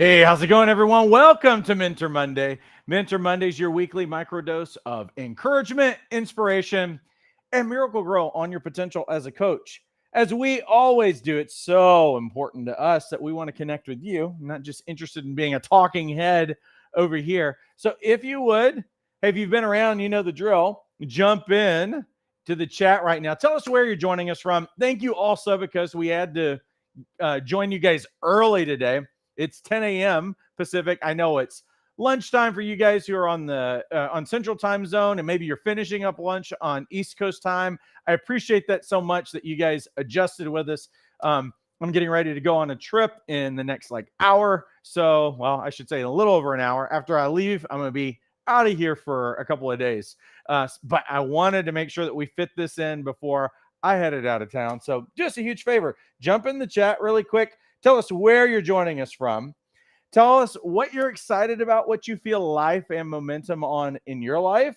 Hey, how's it going, everyone? Welcome to Mentor Monday. Mentor Monday is your weekly microdose of encouragement, inspiration, and miracle grow on your potential as a coach. As we always do, it's so important to us that we want to connect with you, not just interested in being a talking head over here. So if you would, hey, if you've been around, you know the drill. Jump in to the chat right now. Tell us where you're joining us from. Thank you also because we had to join you guys early today. It's 10 a.m. Pacific. I know it's lunchtime for you guys who are on the on Central Time Zone, and maybe you're finishing up lunch on East Coast time. I appreciate that so much that you guys adjusted with us. I'm getting ready to go on a trip in the next hour. So, well, I should say a little over an hour. After I leave, I'm going to be out of here for a couple of days. But I wanted to make sure that we fit this in before I headed out of town. So just a huge favor, jump in the chat really quick. Tell us where you're joining us from. Tell us what you're excited about, what you feel life and momentum on in your life.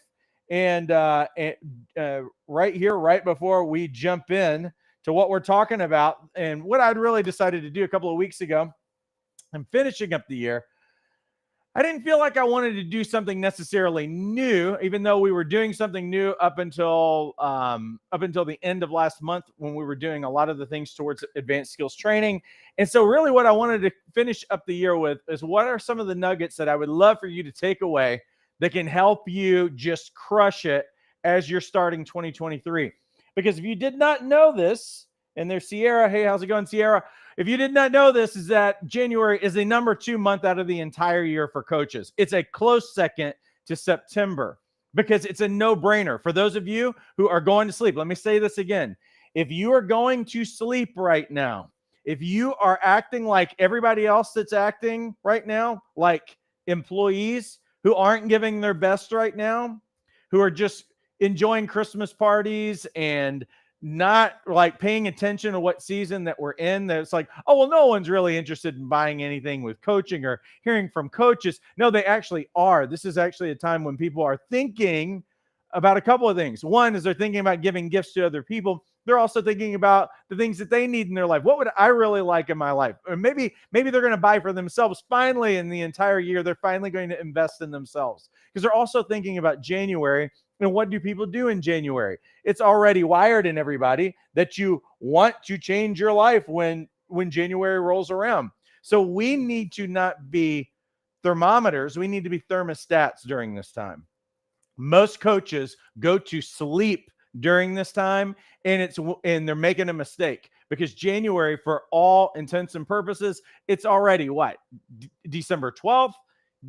And right here, right before we jump in to what we're talking about and what I'd really decided to do a couple of weeks ago, I'm finishing up the year. I didn't feel like I wanted to do something necessarily new, even though we were doing something new up until the end of last month when we were doing a lot of the things towards advanced skills training. And so really what I wanted to finish up the year with is what are some of the nuggets that I would love for you to take away that can help you just crush it as you're starting 2023. Because if you did not know this, and there's Sierra. Hey, how's it going, Sierra? If you did not know this, is that January is the number 2 month out of the entire year for coaches. It's a close second to September because it's a no-brainer. For those of you who are going to sleep, let me say this again. If you are going to sleep right now, if you are acting like everybody else that's acting right now, like employees who aren't giving their best right now, who are just enjoying Christmas parties and not like paying attention to what season that we're in, that it's like, oh, well, no one's really interested in buying anything with coaching or hearing from coaches. No, they actually are. This is actually a time when people are thinking about a couple of things. One is they're thinking about giving gifts to other people. They're also thinking about the things that they need in their life. What would I really like in my life? Or maybe they're going to buy for themselves. Finally, in the entire year, they're finally going to invest in themselves because they're also thinking about January. And what do people do in January? It's already wired in everybody that you want to change your life when January rolls around. So we need to not be thermometers. We need to be thermostats during this time. Most coaches go to sleep during this time, and they're making a mistake because January, for all intents and purposes, it's already what? December 12th.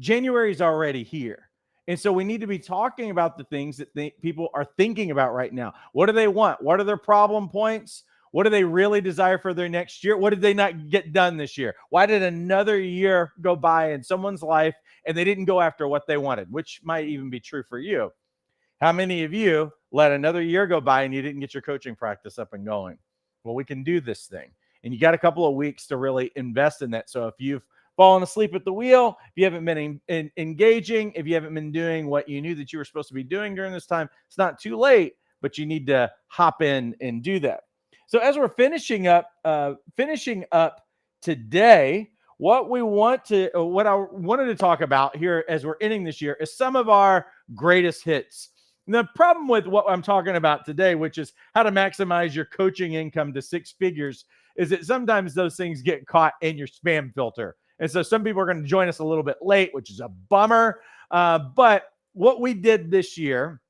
January is already here. And so we need to be talking about the things that people are thinking about right now. What do they want? What are their problem points? What do they really desire for their next year? What did they not get done this year? Why did another year go by in someone's life and they didn't go after what they wanted, which might even be true for you? How many of you let another year go by and you didn't get your coaching practice up and going? Well, we can do this thing. And you got a couple of weeks to really invest in that. So if you've fallen asleep at the wheel, if you haven't been engaging, if you haven't been doing what you knew that you were supposed to be doing during this time, it's not too late, but you need to hop in and do that. So as we're finishing up today, what I wanted to talk about here as we're ending this year is some of our greatest hits. And the problem with what I'm talking about today, which is how to maximize your coaching income to 6 figures, is that sometimes those things get caught in your spam filter. And so some people are going to join us a little bit late, which is a bummer. But what we did this year,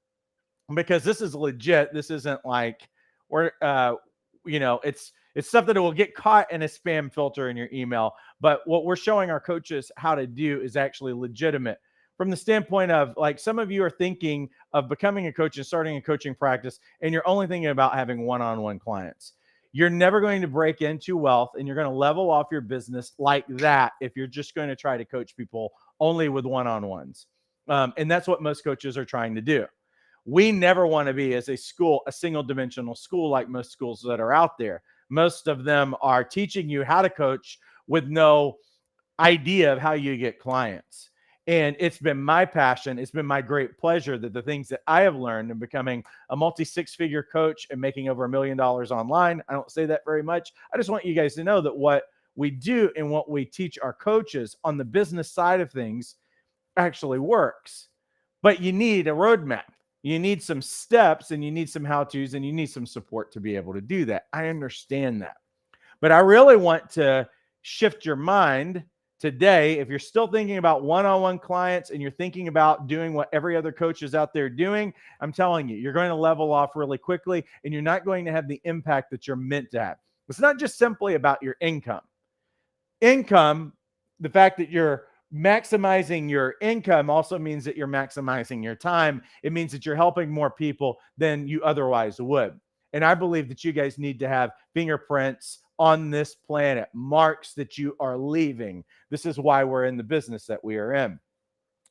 because this is legit, this isn't like it's stuff that will get caught in a spam filter in your email. But what we're showing our coaches how to do is actually legitimate from the standpoint of, like, some of you are thinking of becoming a coach and starting a coaching practice, and you're only thinking about having one-on-one clients. You're never going to break into wealth, and you're going to level off your business like that if you're just going to try to coach people only with one-on-ones. And that's what most coaches are trying to do. We never want to be, as a school, a single-dimensional school like most schools that are out there. Most of them are teaching you how to coach with no idea of how you get clients. And it's been my passion. It's been my great pleasure that the things that I have learned in becoming a multi-6-figure coach and making over $1 million online, I don't say that very much. I just want you guys to know that what we do and what we teach our coaches on the business side of things actually works. But you need a roadmap. You need some steps and you need some how-tos and you need some support to be able to do that. I understand that. But I really want to shift your mind today. If you're still thinking about one-on-one clients and you're thinking about doing what every other coach is out there doing, I'm telling you, you're going to level off really quickly and you're not going to have the impact that you're meant to have. It's not just simply about your income. The fact that you're maximizing your income also means that you're maximizing your time. It means that you're helping more people than you otherwise would. And I believe that you guys need to have fingerprints on this planet, marks that you are leaving. This is why we're in the business that we are in.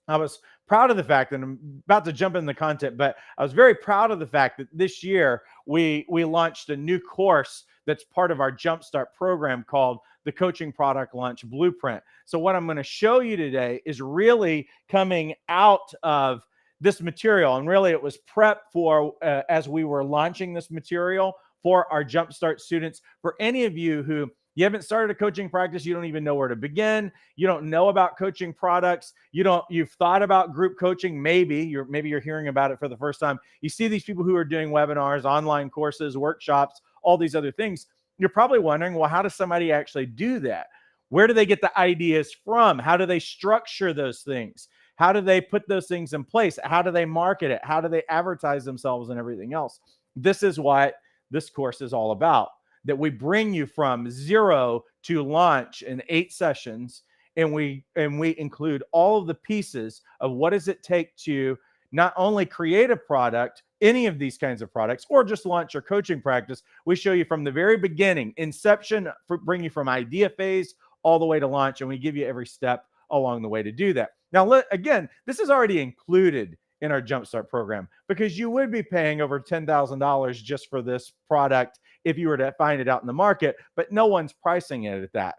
I was proud of the fact that I'm about to jump in the content, but I was very proud of the fact that this year we launched a new course that's part of our Jumpstart program called the Coaching Product Launch Blueprint. So what I'm going to show you today is really coming out of this material. And really it was prep for as we were launching this material for our Jumpstart students. For any of you who you haven't started a coaching practice, you don't even know where to begin, you don't know about coaching products, you've thought about group coaching, maybe you're hearing about it for the first time. You see these people who are doing webinars, online courses, workshops, all these other things. You're probably wondering, well, how does somebody actually do that? Where do they get the ideas from? How do they structure those things? How do they put those things in place? How do they market it? How do they advertise themselves and everything else? This is what this course is all about, that we bring you from zero to launch in 8 sessions. And we include all of the pieces of what does it take to not only create a product, any of these kinds of products, or just launch your coaching practice. We show you from the very beginning, inception, bring you from idea phase all the way to launch. And we give you every step along the way to do that. Now, again, this is already included in our Jumpstart program because you would be paying over $10,000 just for this product if you were to find it out in the market, but no one's pricing it at that.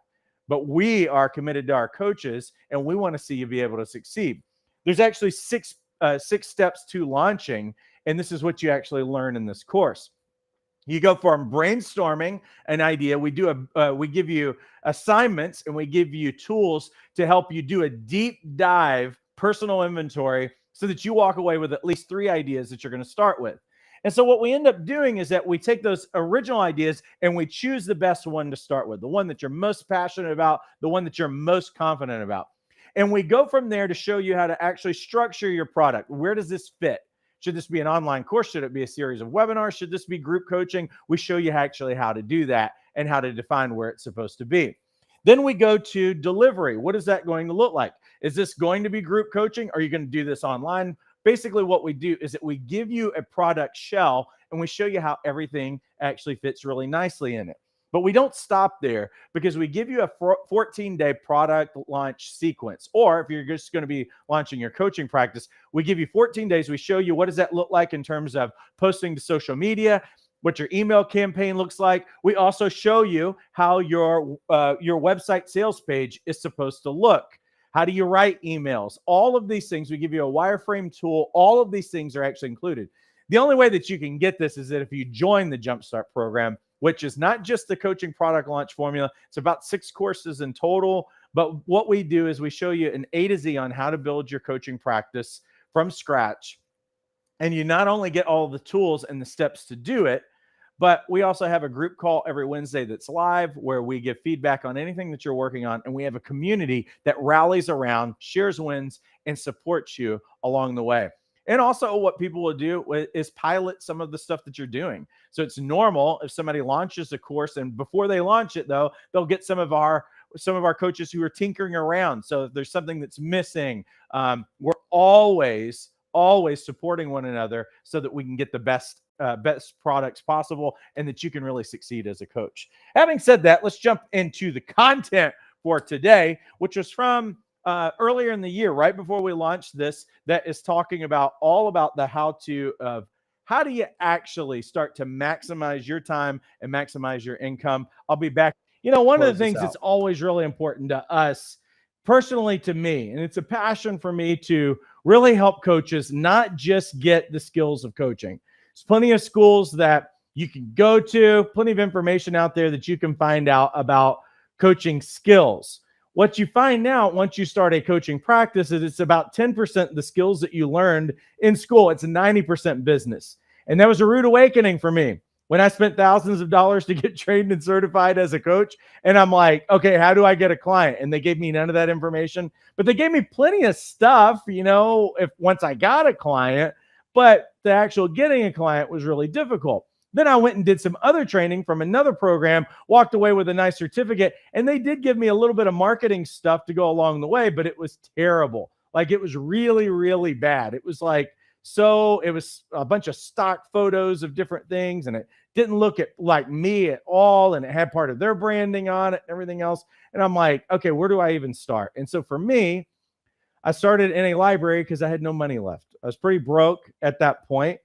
But we are committed to our coaches and we want to see you be able to succeed. There's actually six steps to launching, and this is what you actually learn in this course. You go from brainstorming an idea. We give you assignments and we give you tools to help you do a deep dive personal inventory so that you walk away with at least 3 ideas that you're going to start with. And so what we end up doing is that we take those original ideas and we choose the best one to start with, the one that you're most passionate about, the one that you're most confident about. And we go from there to show you how to actually structure your product. Where does this fit? Should this be an online course? Should it be a series of webinars? Should this be group coaching? We show you actually how to do that and how to define where it's supposed to be. Then we go to delivery. What is that going to look like? Is this going to be group coaching? Are you going to do this online? Basically, what we do is that we give you a product shell and we show you how everything actually fits really nicely in it. But we don't stop there because we give you a 14-day product launch sequence. Or if you're just going to be launching your coaching practice, we give you 14 days. We show you what does that look like in terms of posting to social media, what your email campaign looks like. We also show you how your website sales page is supposed to look. How do you write emails? All of these things, we give you a wireframe tool. All of these things are actually included. The only way that you can get this is that if you join the Jumpstart program, which is not just the coaching product launch formula. It's about 6 courses in total. But what we do is we show you an A to Z on how to build your coaching practice from scratch. And you not only get all the tools and the steps to do it, but we also have a group call every Wednesday that's live where we give feedback on anything that you're working on. And we have a community that rallies around, shares wins, and supports you along the way. And also what people will do is pilot some of the stuff that you're doing. So it's normal if somebody launches a course and before they launch it, though, they'll get some of our coaches who are tinkering around. So if there's something that's missing, we're always supporting one another so that we can get the best products possible and that you can really succeed as a coach. Having said that, let's jump into the content for today, which was from earlier in the year, right before we launched this, that is talking about all about the how-to of how do you actually start to maximize your time and maximize your income. I'll be back. One of the things that's always really important to us, personally to me, and it's a passion for me to really help coaches not just get the skills of coaching. There's plenty of schools that you can go to, plenty of information out there that you can find out about coaching skills. What you find now once you start a coaching practice is it's about 10% the skills that you learned in school. It's 90% business. And that was a rude awakening for me when I spent thousands of dollars to get trained and certified as a coach. And I'm like, okay, how do I get a client? And they gave me none of that information, but they gave me plenty of stuff, if once I got a client, but the actual getting a client was really difficult. Then I went and did some other training from another program, walked away with a nice certificate, and they did give me a little bit of marketing stuff to go along the way, but it was terrible. Like it was really, really bad. It was it was a bunch of stock photos of different things, and it didn't look like me at all, and it had part of their branding on it and everything else. And I'm like, okay, where do I even start? And so for me, I started in a library because I had no money left. I was pretty broke at that point.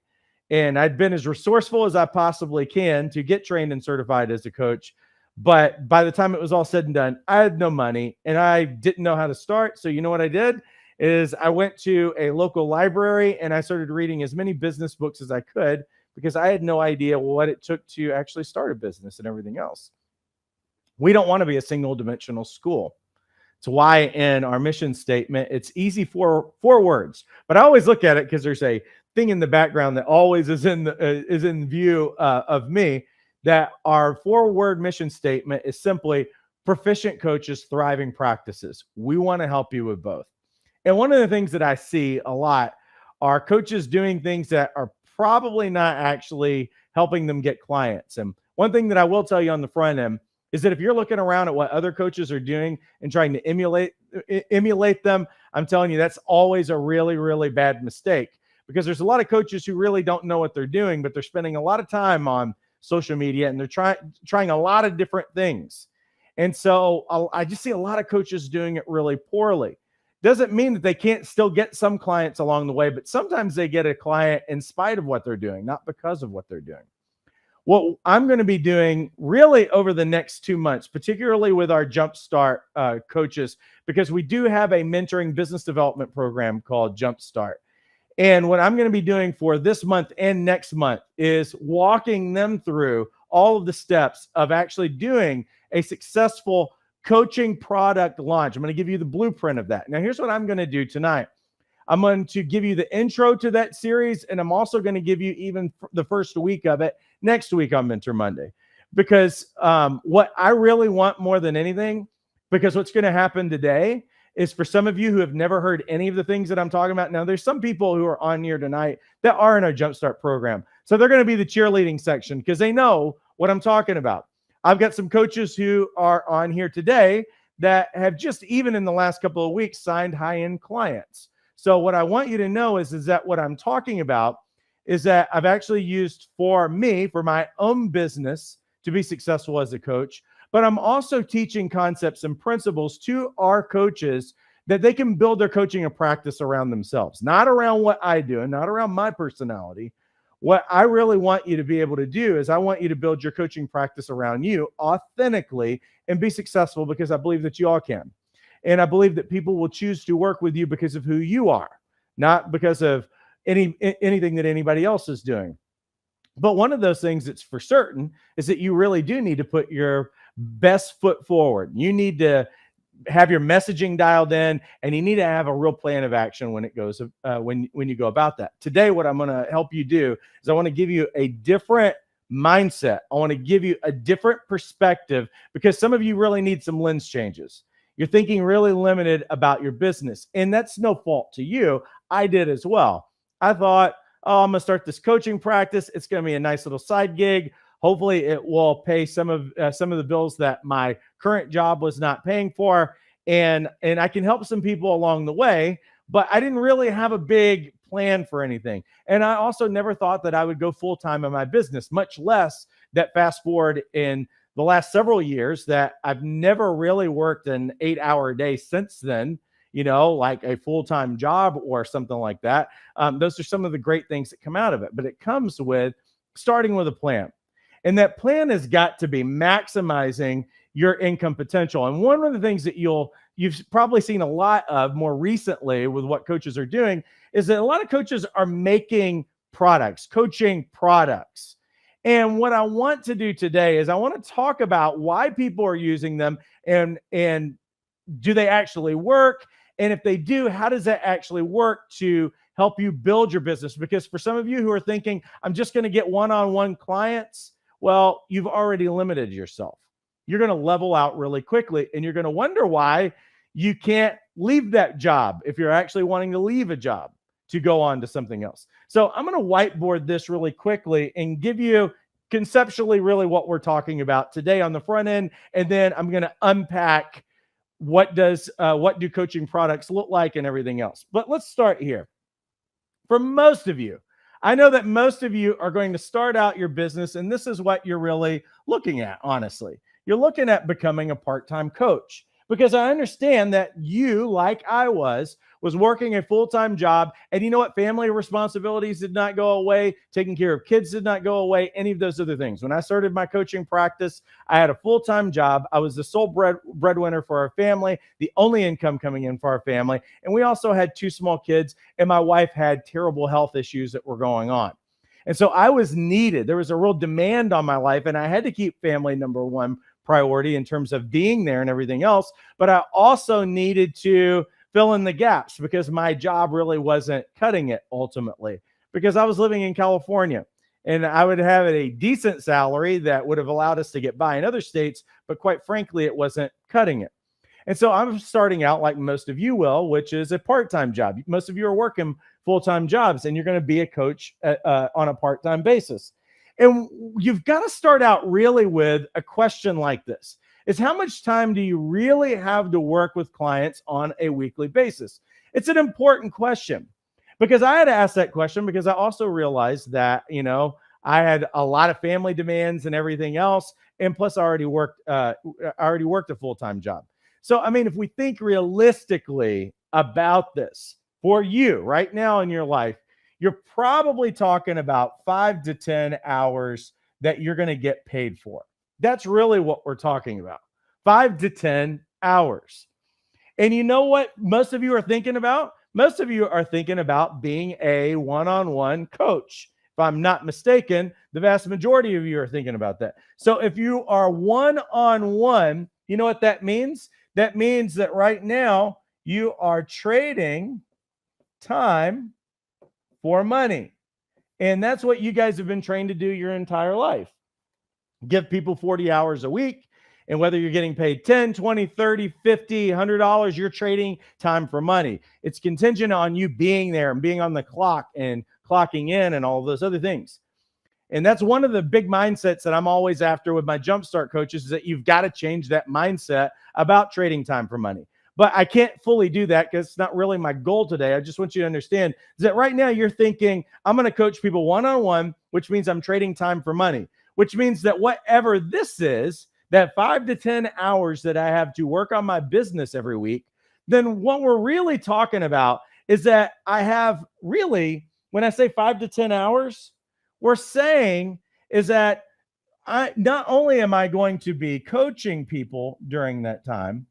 And I'd been as resourceful as I possibly can to get trained and certified as a coach. But by the time it was all said and done, I had no money and I didn't know how to start. So you know what I did is I went to a local library and I started reading as many business books as I could because I had no idea what it took to actually start a business and everything else. We don't want to be a single dimensional school. It's why in our mission statement, it's easy for 4 words, but I always look at it because there's a thing in the background that always is in view of me, that our 4-word mission statement is simply proficient coaches, thriving practices. We want to help you with both. And one of the things that I see a lot are coaches doing things that are probably not actually helping them get clients. And one thing that I will tell you on the front end is that if you're looking around at what other coaches are doing and trying to emulate them, I'm telling you, that's always a really, really bad mistake, because there's a lot of coaches who really don't know what they're doing, but they're spending a lot of time on social media and they're trying a lot of different things. And so I just see a lot of coaches doing it really poorly. Doesn't mean that they can't still get some clients along the way, but sometimes they get a client in spite of what they're doing, not because of what they're doing. What I'm going to be doing really over the next 2 months, particularly with our Jumpstart coaches, because we do have a mentoring business development program called Jumpstart. And what I'm going to be doing for this month and next month is walking them through all of the steps of actually doing a successful coaching product launch. I'm going to give you the blueprint of that. Now, here's what I'm going to do tonight. I'm going to give you the intro to that series, and I'm also going to give you even the first week of it next week on Mentor Monday. Because what I really want more than anything, because what's going to happen today is for some of you who have never heard any of the things that I'm talking about. Now, there's some people who are on here tonight that are in our Jumpstart program. So they're going to be the cheerleading section because they know what I'm talking about. I've got some coaches who are on here today that have just, even in the last couple of weeks, signed high-end clients. So what I want you to know is that what I'm talking about is that I've actually used for my own business to be successful as a coach, but I'm also teaching concepts and principles to our coaches that they can build their coaching and practice around themselves, not around what I do and not around my personality. What I really want you to be able to do is I want you to build your coaching practice around you authentically and be successful, because I believe that you all can. And I believe that people will choose to work with you because of who you are, not because of anything that anybody else is doing. But one of those things that's for certain is that you really do need to put your best foot forward. You need to have your messaging dialed in, and you need to have a real plan of action when it goes when you go about that. Today, what I'm going to help you do is I want to give you a different mindset. I want to give you a different perspective, because some of you really need some lens changes. You're thinking really limited about your business, and that's no fault to you. I did as well. I thought, oh, I'm going to start this coaching practice. It's going to be a nice little side gig. Hopefully it will pay some of the bills that my current job was not paying for. And I can help some people along the way, but I didn't really have a big plan for anything. And I also never thought that I would go full-time in my business, much less that fast forward in the last several years that I've never really worked an 8-hour day since then, like a full-time job or something like that. Those are some of the great things that come out of it, but it comes with starting with a plan. And that plan has got to be maximizing your income potential. And one of the things that you've probably seen a lot of more recently with what coaches are doing is that a lot of coaches are making products, coaching products. And what I want to do today is I want to talk about why people are using them, and do they actually work? And if they do, how does that actually work to help you build your business? Because for some of you who are thinking, I'm just going to get one-on-one clients, well, you've already limited yourself. You're going to level out really quickly, and you're going to wonder why you can't leave that job if you're actually wanting to leave a job to go on to something else. So I'm going to whiteboard this really quickly and give you conceptually really what we're talking about today on the front end, and then I'm going to unpack what do coaching products look like and everything else. But let's start here. For most of you, I know that most of you are going to start out your business, and this is what you're really looking at, honestly. You're looking at becoming a part-time coach, because I understand that you, like I was working a full-time job, and you know what? Family responsibilities did not go away. Taking care of kids did not go away. Any of those other things. When I started my coaching practice, I had a full-time job. I was the sole breadwinner for our family, the only income coming in for our family, and we also had 2 small kids, and my wife had terrible health issues that were going on. And so I was needed. There was a real demand on my life, and I had to keep family number one priority in terms of being there and everything else. But I also needed to fill in the gaps because my job really wasn't cutting it ultimately, because I was living in California and I would have a decent salary that would have allowed us to get by in other states. But quite frankly, it wasn't cutting it. And so I'm starting out like most of you will, which is a part-time job. Most of you are working full-time jobs, and you're going to be a coach on a part-time basis. And you've got to start out really with a question like this: is how much time do you really have to work with clients on a weekly basis? It's an important question, because I had to ask that question because I also realized that, I had a lot of family demands and everything else. And plus I already worked a full-time job. So, I mean, if we think realistically about this for you right now in your life, you're probably talking about 5 to 10 hours that you're going to get paid for. That's really what we're talking about. 5 to 10 hours. And you know what most of you are thinking about? Most of you are thinking about being a one-on-one coach. If I'm not mistaken, the vast majority of you are thinking about that. So if you are one-on-one, you know what that means? That means that right now you are trading time for money. And that's what you guys have been trained to do your entire life. Give people 40 hours a week. And whether you're getting paid 10, 20, 30, 50, $100, you're trading time for money. It's contingent on you being there and being on the clock and clocking in and all of those other things. And that's one of the big mindsets that I'm always after with my Jumpstart coaches, is that you've got to change that mindset about trading time for money. But I can't fully do that because it's not really my goal today. I just want you to understand is that right now you're thinking, I'm going to coach people one-on-one, which means I'm trading time for money, which means that whatever this is, that 5 to 10 hours that I have to work on my business every week, then what we're really talking about is that I have really, when I say 5 to 10 hours, we're saying is that I not only am I going to be coaching people during that time,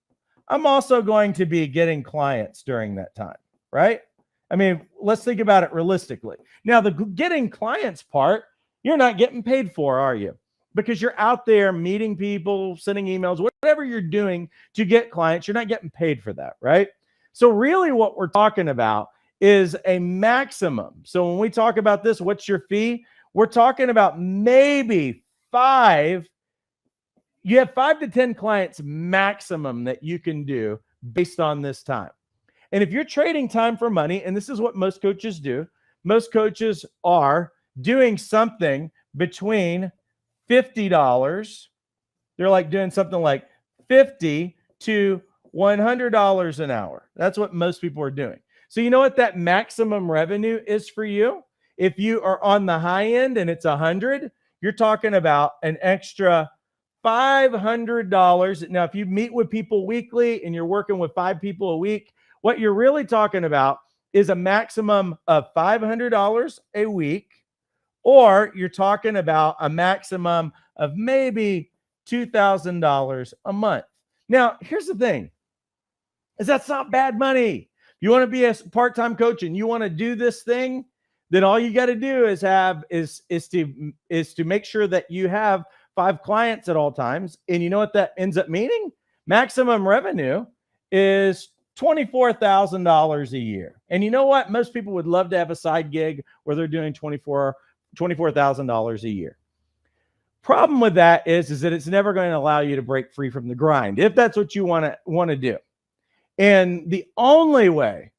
I'm also going to be getting clients during that time, right? I mean, let's think about it realistically. Now, the getting clients part, you're not getting paid for, are you? Because you're out there meeting people, sending emails, whatever you're doing to get clients, you're not getting paid for that, right? So really what we're talking about is a maximum. So when we talk about this, what's your fee? We're talking about maybe 5. You have 5 to 10 clients maximum that you can do based on this time. And if you're trading time for money, and this is what most coaches do, most coaches are doing something between $50. They're like doing something like $50 to $100 an hour. That's what most people are doing. So you know what that maximum revenue is for you? If you are on the high end and it's 100, you're talking about an extra $500. Now, if you meet with people weekly and you're working with 5 people a week, what you're really talking about is a maximum of $500 a week, or you're talking about a maximum of maybe $2,000 a month. Now, here's the thing, is that's not bad money. You want to be a part-time coach and you want to do this thing, then all you got to do is to make sure that you have 5 clients at all times. And you know what that ends up meaning? Maximum revenue is $24,000 a year. And you know what? Most people would love to have a side gig where they're doing $24,000 a year. Problem with that is that it's never going to allow you to break free from the grind if that's what you want to do. And the only way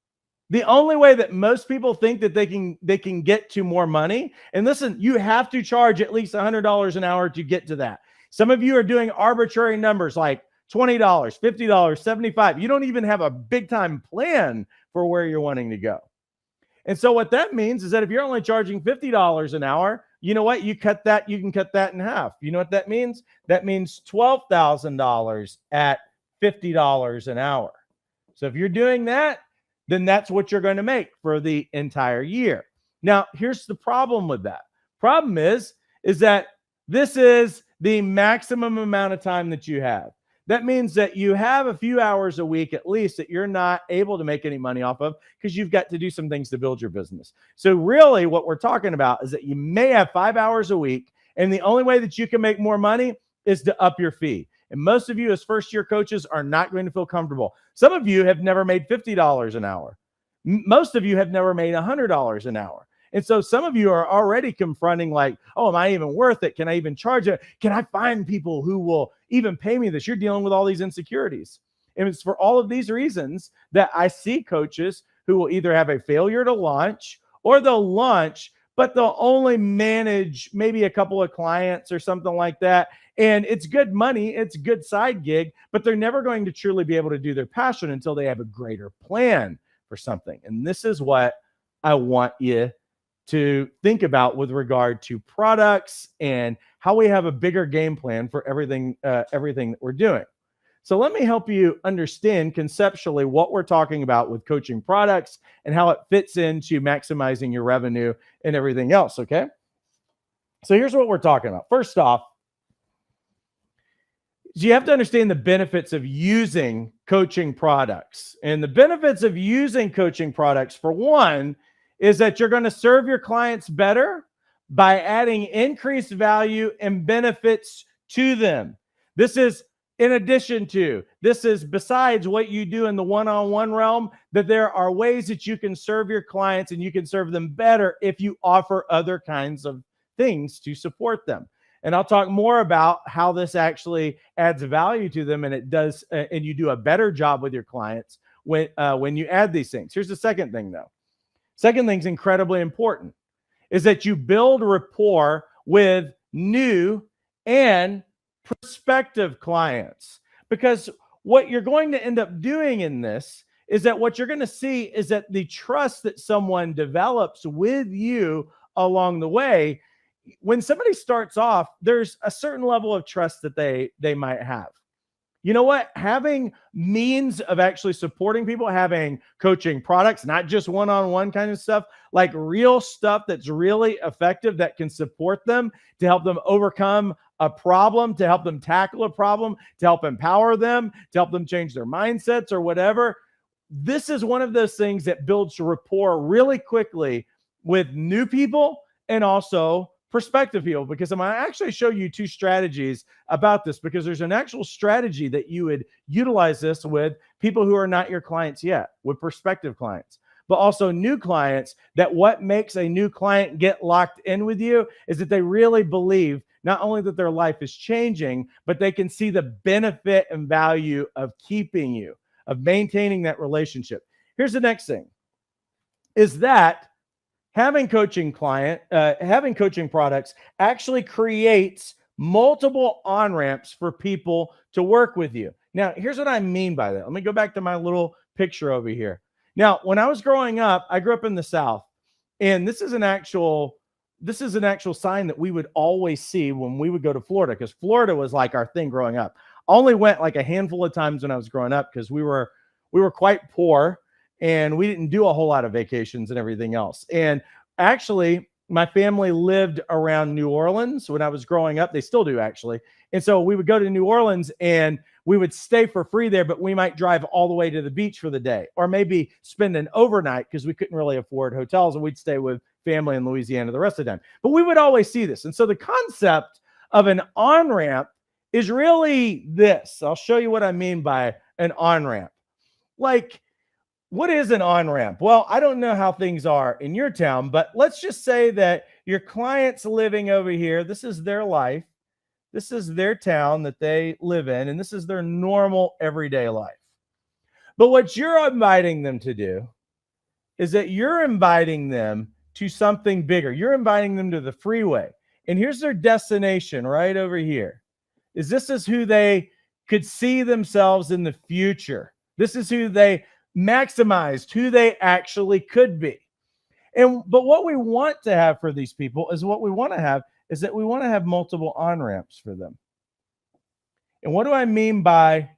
that most people think that they can get to more money, and listen, you have to charge at least $100 an hour to get to that. Some of you are doing arbitrary numbers like $20, $50, $75. You don't even have a big time plan for where you're wanting to go. And so what that means is that if you're only charging $50 an hour, you know what? You can cut that in half. You know what that means? That means $12,000 at $50 an hour. So if you're doing that, then that's what you're going to make for the entire year. Now, here's the problem with that. Problem is that this is the maximum amount of time that you have. That means that you have a few hours a week at least that you're not able to make any money off of because you've got to do some things to build your business. So really what we're talking about is that you may have 5 hours a week, and the only way that you can make more money is to up your fee. And most of you as first-year coaches are not going to feel comfortable. Some of you have never made $50 an hour. Most of you have never made $100 an hour. And so some of you are already confronting like, oh, am I even worth it? Can I even charge it? Can I find people who will even pay me this? You're dealing with all these insecurities. And it's for all of these reasons that I see coaches who will either have a failure to launch, or they'll launch, but they'll only manage maybe a couple of clients or something like that. And it's good money, it's a good side gig, but they're never going to truly be able to do their passion until they have a greater plan for something. And this is what I want you to think about with regard to products and how we have a bigger game plan for everything that we're doing. So let me help you understand conceptually what we're talking about with coaching products and how it fits into maximizing your revenue and everything else, okay? So here's what we're talking about. First off, you have to understand the benefits of using coaching products. And the benefits of using coaching products, for one, is that you're going to serve your clients better by adding increased value and benefits to them. This is in addition to, this is besides what you do in the one-on-one realm, that there are ways that you can serve your clients and you can serve them better if you offer other kinds of things to support them. And I'll talk more about how this actually adds value to them, and it does, and you do a better job with your clients when you add these things. Here's the second thing, though. Second thing's incredibly important, is that you build rapport with new and prospective clients. Because what you're going to end up doing in this is that what you're going to see is that the trust that someone develops with you along the way, when somebody starts off, there's a certain level of trust that they might have. You know what? Having means of actually supporting people, having coaching products, not just one-on-one kind of stuff, like real stuff that's really effective that can support them to help them overcome a problem, to help them tackle a problem, to help empower them, to help them change their mindsets or whatever. This is one of those things that builds rapport really quickly with new people and also prospective people, because I'm going to actually show you 2 strategies about this, because there's an actual strategy that you would utilize this with people who are not your clients yet, with prospective clients, but also new clients, that what makes a new client get locked in with you is that they really believe not only that their life is changing, but they can see the benefit and value of keeping you, of maintaining that relationship. Here's the next thing, is that having coaching products actually creates multiple on-ramps for people to work with you. Now, here's what I mean by that. Let me go back to my little picture over here. Now, when I was growing up, I grew up in the South, and this is an actual sign that we would always see when we would go to Florida, because Florida was like our thing growing up. I only went like a handful of times when I was growing up because we were quite poor. And we didn't do a whole lot of vacations and everything else. And actually, my family lived around New Orleans when I was growing up. They still do, actually. And so we would go to New Orleans and we would stay for free there, but we might drive all the way to the beach for the day, or maybe spend an overnight because we couldn't really afford hotels, and we'd stay with family in Louisiana the rest of the time. But we would always see this. And so the concept of an on-ramp is really this. I'll show you what I mean by an on-ramp. Like, what is an on-ramp? Well, I don't know how things are in your town, but let's just say that your client's living over here. This is their life. This is their town that they live in, and this is their normal everyday life. But what you're inviting them to do is that you're inviting them to something bigger. You're inviting them to the freeway. And here's their destination right over here. This is who they could see themselves in the future. This is who they maximized, who they actually could be. But what we want to have for these people is what we want to have is that we want to have multiple on-ramps for them. And what do I mean by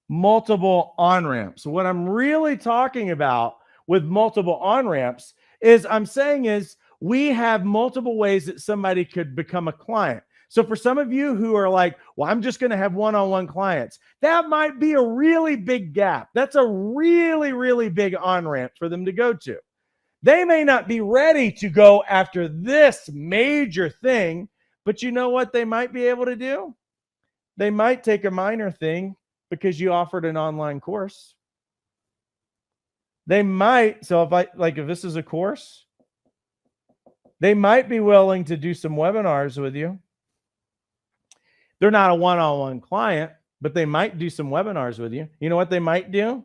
multiple on-ramps? What I'm really talking about with multiple on-ramps is we have multiple ways that somebody could become a client. So for some of you who are like, well, I'm just going to have one-on-one clients, that might be a really big gap. That's a really, really big on-ramp for them to go to. They may not be ready to go after this major thing, but you know what they might be able to do? They might take a minor thing because you offered an online course. They might, so if this is a course, they might be willing to do some webinars with you. They're not a one-on-one client, but they might do some webinars with you. You know what they might do?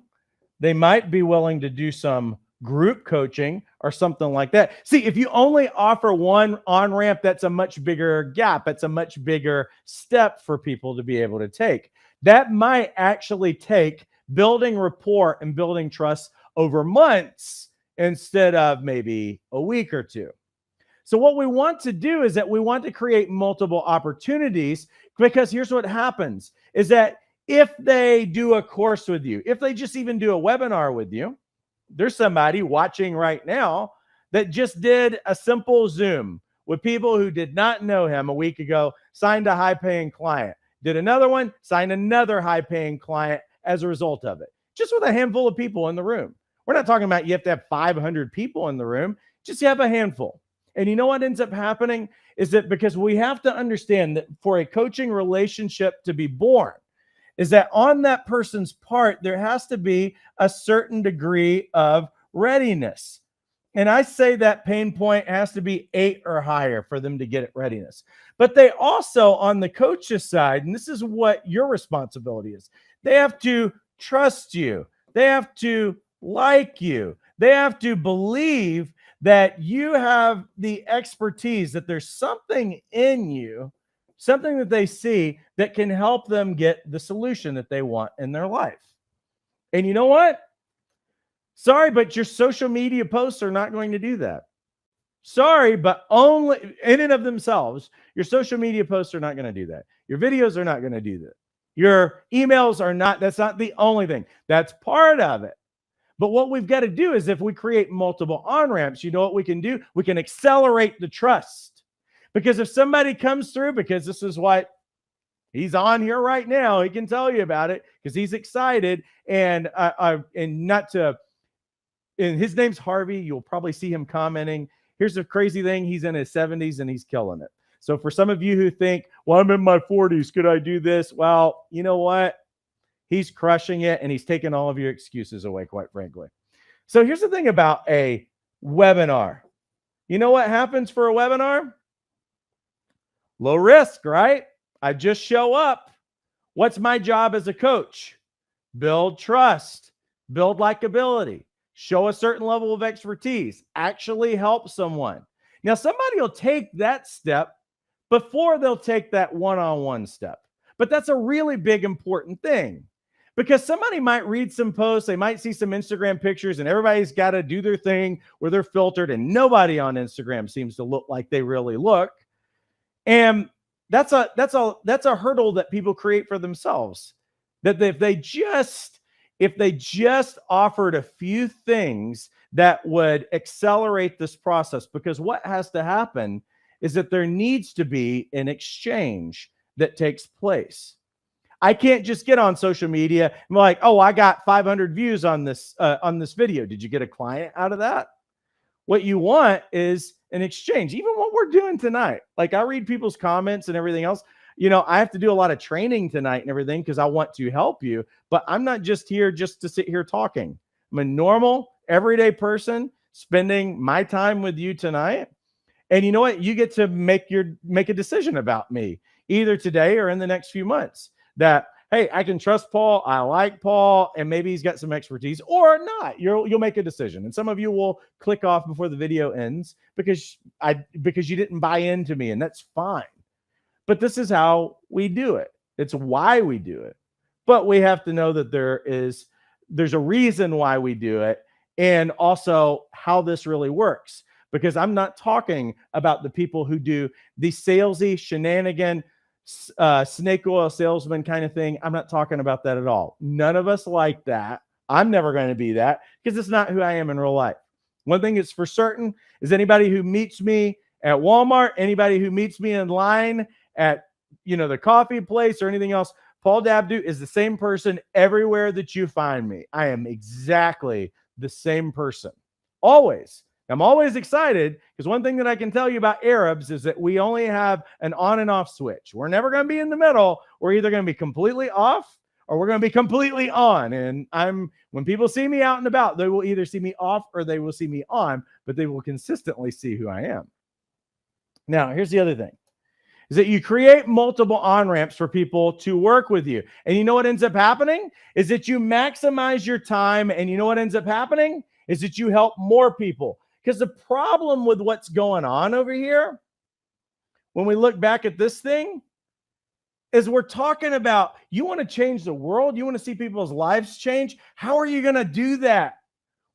They might be willing to do some group coaching or something like that. See, if you only offer one on-ramp, that's a much bigger gap. It's a much bigger step for people to be able to take. That might actually take building rapport and building trust over months instead of maybe a week or two. So what we want to do is that we want to create multiple opportunities, because here's what happens is that if they do a course with you, if they just even do a webinar with you, there's somebody watching right now that just did a simple Zoom with people who did not know him a week ago, signed a high-paying client, did another one, signed another high-paying client as a result of it, just with a handful of people in the room. We're not talking about you have to have 500 people in the room, just you have a handful. And you know what ends up happening is that because we have to understand that for a coaching relationship to be born, is that on that person's part, there has to be a certain degree of readiness. And I say that pain point has to be 8 or higher for them to get it readiness. But they also, on the coach's side, and this is what your responsibility is, they have to trust you. They have to like you. They have to believe that you have the expertise, that there's something in you, something that they see that can help them get the solution that they want in their life. And you know what? Sorry, but your social media posts are not going to do that. Sorry, but only in and of themselves, your social media posts are not going to do that. Your videos are not going to do that. Your emails are not, that's not the only thing. That's part of it. But what we've got to do is if we create multiple on-ramps, you know what we can do? We can accelerate the trust. Because if somebody comes through, because this is what he's on here right now, he can tell you about it because he's excited. And his name's Harvey. You'll probably see him commenting. Here's the crazy thing. He's in his 70s and he's killing it. So for some of you who think, well, I'm in my 40s, could I do this? Well, you know what? He's crushing it, and he's taking all of your excuses away, quite frankly. So here's the thing about a webinar. You know what happens for a webinar? Low risk, right? I just show up. What's my job as a coach? Build trust, build likability, show a certain level of expertise, actually help someone. Now, somebody will take that step before they'll take that one-on-one step. But that's a really big, important thing. Because somebody might read some posts, they might see some Instagram pictures, and everybody's got to do their thing where they're filtered, and nobody on Instagram seems to look like they really look. And that's a hurdle that people create for themselves. That if they just offered a few things that would accelerate this process, because what has to happen is that there needs to be an exchange that takes place. I can't just get on social media and be like, oh, I got 500 views on this video. Did you get a client out of that? What you want is an exchange, even what we're doing tonight. Like I read people's comments and everything else. I have to do a lot of training tonight and everything because I want to help you, but I'm not just here just to sit here talking. I'm a normal, everyday person spending my time with you tonight. And you know what? You get to make a decision about me either today or in the next few months that, hey, I can trust Paul. I like Paul, and maybe he's got some expertise or not. You'll make a decision. And some of you will click off before the video ends because you didn't buy into me, and that's fine. But this is how we do it. It's why we do it. But we have to know that there's a reason why we do it, and also how this really works. Because I'm not talking about the people who do the salesy shenanigan, snake oil salesman kind of thing. I'm not talking about that at all. None of us like that. I'm never going to be that because it's not who I am in real life. One thing is for certain is anybody who meets me at Walmart, anybody who meets me in line at the coffee place or anything else, Paul Dabdoub is the same person everywhere that you find me. I am exactly the same person. Always. I'm always excited because one thing that I can tell you about Arabs is that we only have an on and off switch. We're never going to be in the middle. We're either going to be completely off or we're going to be completely on. And when people see me out and about, they will either see me off or they will see me on, but they will consistently see who I am. Now, here's the other thing. Is that you create multiple on-ramps for people to work with you. And you know what ends up happening? Is that you maximize your time. And you know what ends up happening? Is that you help more people. Because the problem with what's going on over here, when we look back at this thing, is we're talking about you want to change the world. You want to see people's lives change. How are you going to do that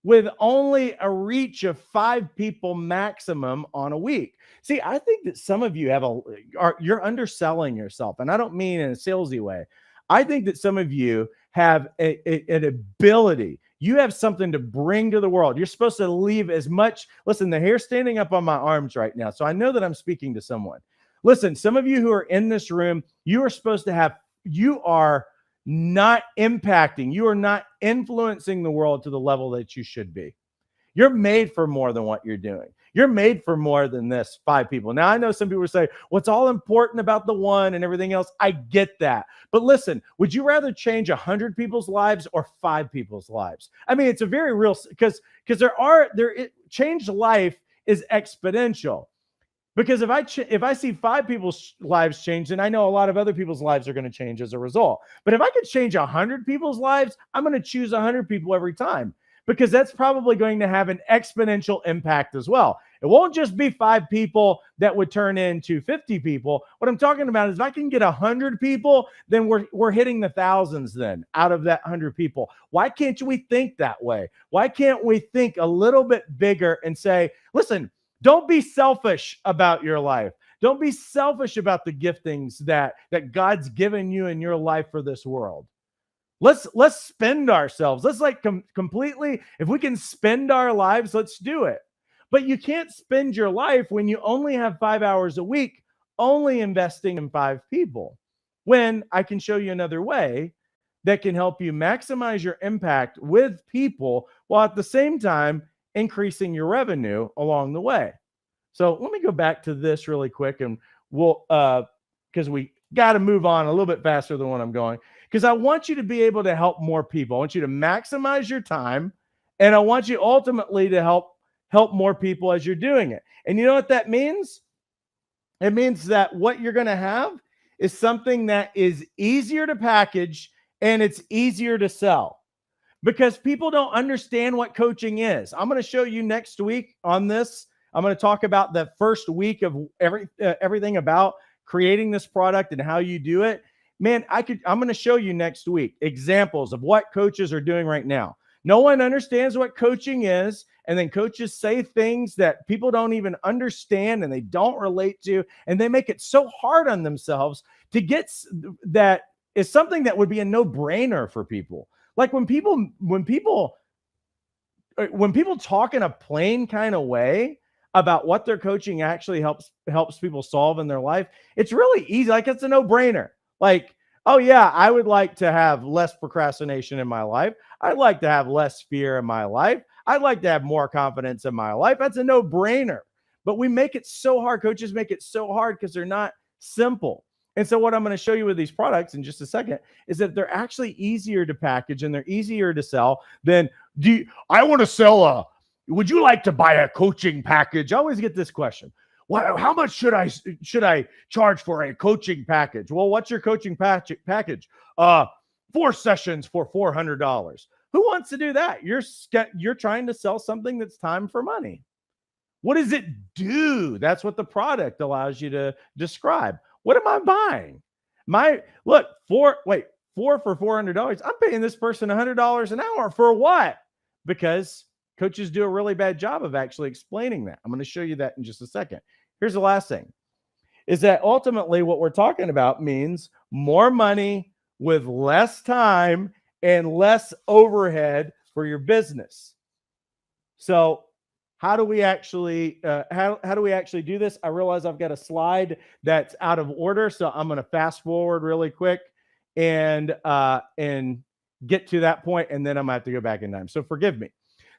with only a reach of 5 people maximum on a week? See, I think that some of you you're underselling yourself. And I don't mean in a salesy way. I think that some of you have an ability. You have something to bring to the world. You're supposed to leave as much. Listen, the hair's standing up on my arms right now. So I know that I'm speaking to someone. Listen, some of you who are in this room, you are not impacting. You are not influencing the world to the level that you should be. You're made for more than what you're doing. You're made for more than this 5 people. Now, I know some people say, what's all important about the one and everything else? I get that. But listen, would you rather change 100 people's lives or 5 people's lives? I mean, it's a very real, because changed life is exponential. Because if I see 5 people's lives change, then I know a lot of other people's lives are going to change as a result. But if I could change 100 people's lives, I'm going to choose 100 people every time. Because that's probably going to have an exponential impact as well. It won't just be 5 people that would turn into 50 people. What I'm talking about is if I can get 100 people, then we're hitting the thousands then out of that 100 people. Why can't we think that way? Why can't we think a little bit bigger and say, listen, don't be selfish about your life. Don't be selfish about the giftings that God's given you in your life for this world. Let's spend ourselves. Let's completely, if we can spend our lives, let's do it. But you can't spend your life when you only have 5 hours a week, only investing in 5 people. When I can show you another way that can help you maximize your impact with people while at the same time increasing your revenue along the way. So let me go back to this really quick and we'll, because we got to move on a little bit faster than what I'm going. Because I want you to be able to help more people. I want you to maximize your time. And I want you ultimately to help more people as you're doing it. And you know what that means? It means that what you're going to have is something that is easier to package and it's easier to sell. Because people don't understand what coaching is. I'm going to show you next week on this. I'm going to talk about the first week of everything about creating this product and how you do it. Man, I'm going to show you next week examples of what coaches are doing right now. No one understands what coaching is, and then coaches say things that people don't even understand and they don't relate to, and they make it so hard on themselves to get that is something that would be a no-brainer for people. Like when people talk in a plain kind of way about what their coaching actually helps people solve in their life, it's really easy. Like it's a no-brainer. Like, oh yeah, I would like to have less procrastination in my life. I'd like to have less fear in my life. I'd like to have more confidence in my life. That's a no-brainer. But we make it so hard. Coaches make it so hard because they're not simple. And so what I'm going to show you with these products in just a second is that they're actually easier to package and they're easier to sell than, I want to sell would you like to buy a coaching package? I always get this question. How much should I charge for a coaching package? Well, what's your coaching package? 4 sessions for $400. Who wants to do that? You're trying to sell something that's time for money. What does it do? That's what the product allows you to describe. What am I buying? Four for $400. I'm paying this person $100 an hour for what? Because coaches do a really bad job of actually explaining that. I'm going to show you that in just a second. Here's the last thing, is that ultimately what we're talking about means more money with less time and less overhead for your business. So how do we actually do this? I realize I've got a slide that's out of order, so I'm going to fast forward really quick and get to that point, and then I'm going to have to go back in time. So forgive me.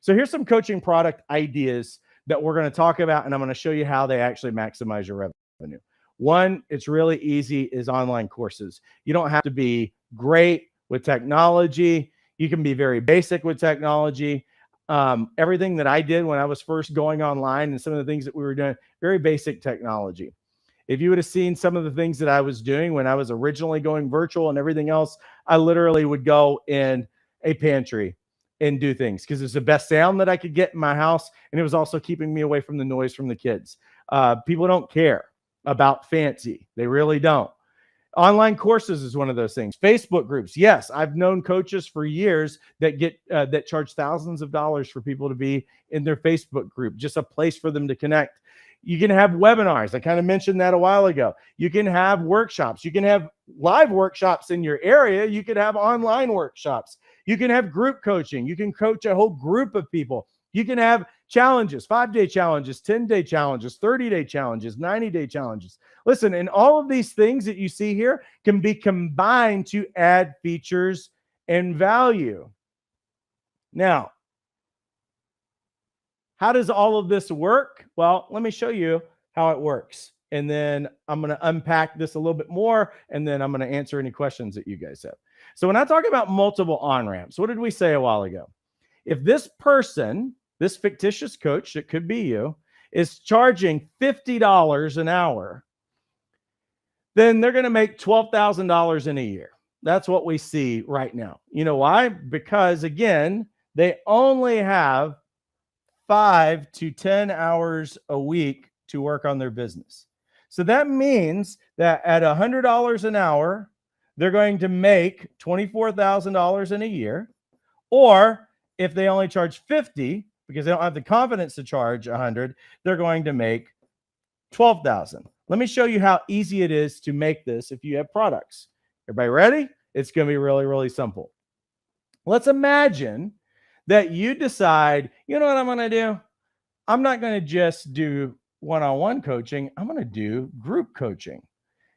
So here's some coaching product ideas that we're going to talk about, and I'm going to show you how they actually maximize your revenue. One, it's really easy, is online courses. You don't have to be great with technology. You can be very basic with technology. Everything that I did when I was first going online and some of the things that we were doing, very basic technology. If you would have seen some of the things that I was doing when I was originally going virtual and everything else, I literally would go in a pantry and do things because it's the best sound that I could get in my house. And it was also keeping me away from the noise from the kids. People don't care about fancy. They really don't. Online courses is one of those things. Facebook groups. Yes, I've known coaches for years that charge thousands of dollars for people to be in their Facebook group, just a place for them to connect. You can have webinars. I kind of mentioned that a while ago. You can have workshops. You can have live workshops in your area. You could have online workshops. You can have group coaching. You can coach a whole group of people. You can have challenges, 5-day challenges, 10-day challenges, 30-day challenges, 90-day challenges. Listen, and all of these things that you see here can be combined to add features and value. Now, how does all of this work? Well, let me show you how it works. And then I'm going to unpack this a little bit more, and then I'm going to answer any questions that you guys have. So when I talk about multiple on-ramps, what did we say a while ago? If this person, this fictitious coach, that could be you, is charging $50 an hour, then they're going to make $12,000 in a year. That's what we see right now. You know why? Because, again, they only have 5 to 10 hours a week to work on their business. So that means that at $100 an hour, they're going to make $24,000 in a year. Or if they only charge 50, because they don't have the confidence to charge 100, they're going to make 12,000. Let me show you how easy it is to make this if you have products. Everybody ready? It's going to be really, really simple. Let's imagine that you decide, you know what I'm going to do? I'm not going to just do one-on-one coaching. I'm going to do group coaching.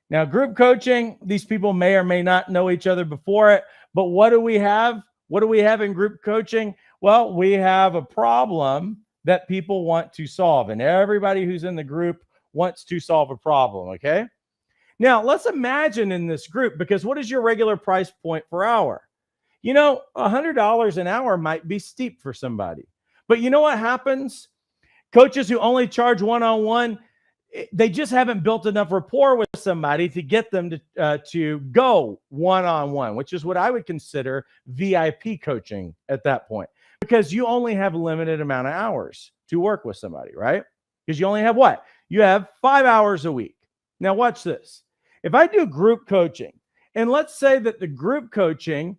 Now, group coaching, these people may or may not know each other before it, but what do we have? What do we have in group coaching? Well, we have a problem that people want to solve, and everybody who's in the group wants to solve a problem, okay? Now, let's imagine in this group, because what is your regular price point per hour? You know, $100 an hour might be steep for somebody. But you know what happens? Coaches who only charge one-on-one, they just haven't built enough rapport with somebody to get them to go one-on-one, which is what I would consider VIP coaching at that point, because you only have a limited amount of hours to work with somebody, right? Because you only have what? You have 5 hours a week. Now watch this. If I do group coaching, and let's say that the group coaching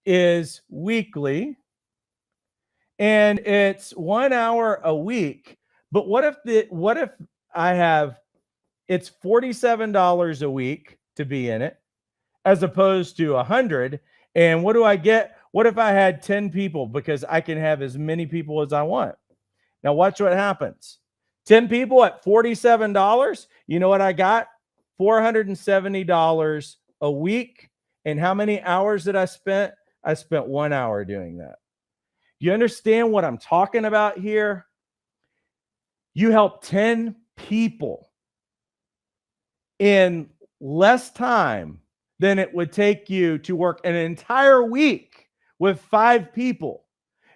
is weekly and it's 1 hour a week, but what if I have, it's $47 a week to be in it as opposed to 100. And what do I get? What if I had 10 people? Because I can have as many people as I want. Now watch what happens. 10 people at $47. You know what I got? $470 a week. And how many hours did I spend? I spent 1 hour doing that. You understand what I'm talking about here? You help 10 people in less time than it would take you to work an entire week with 5 people.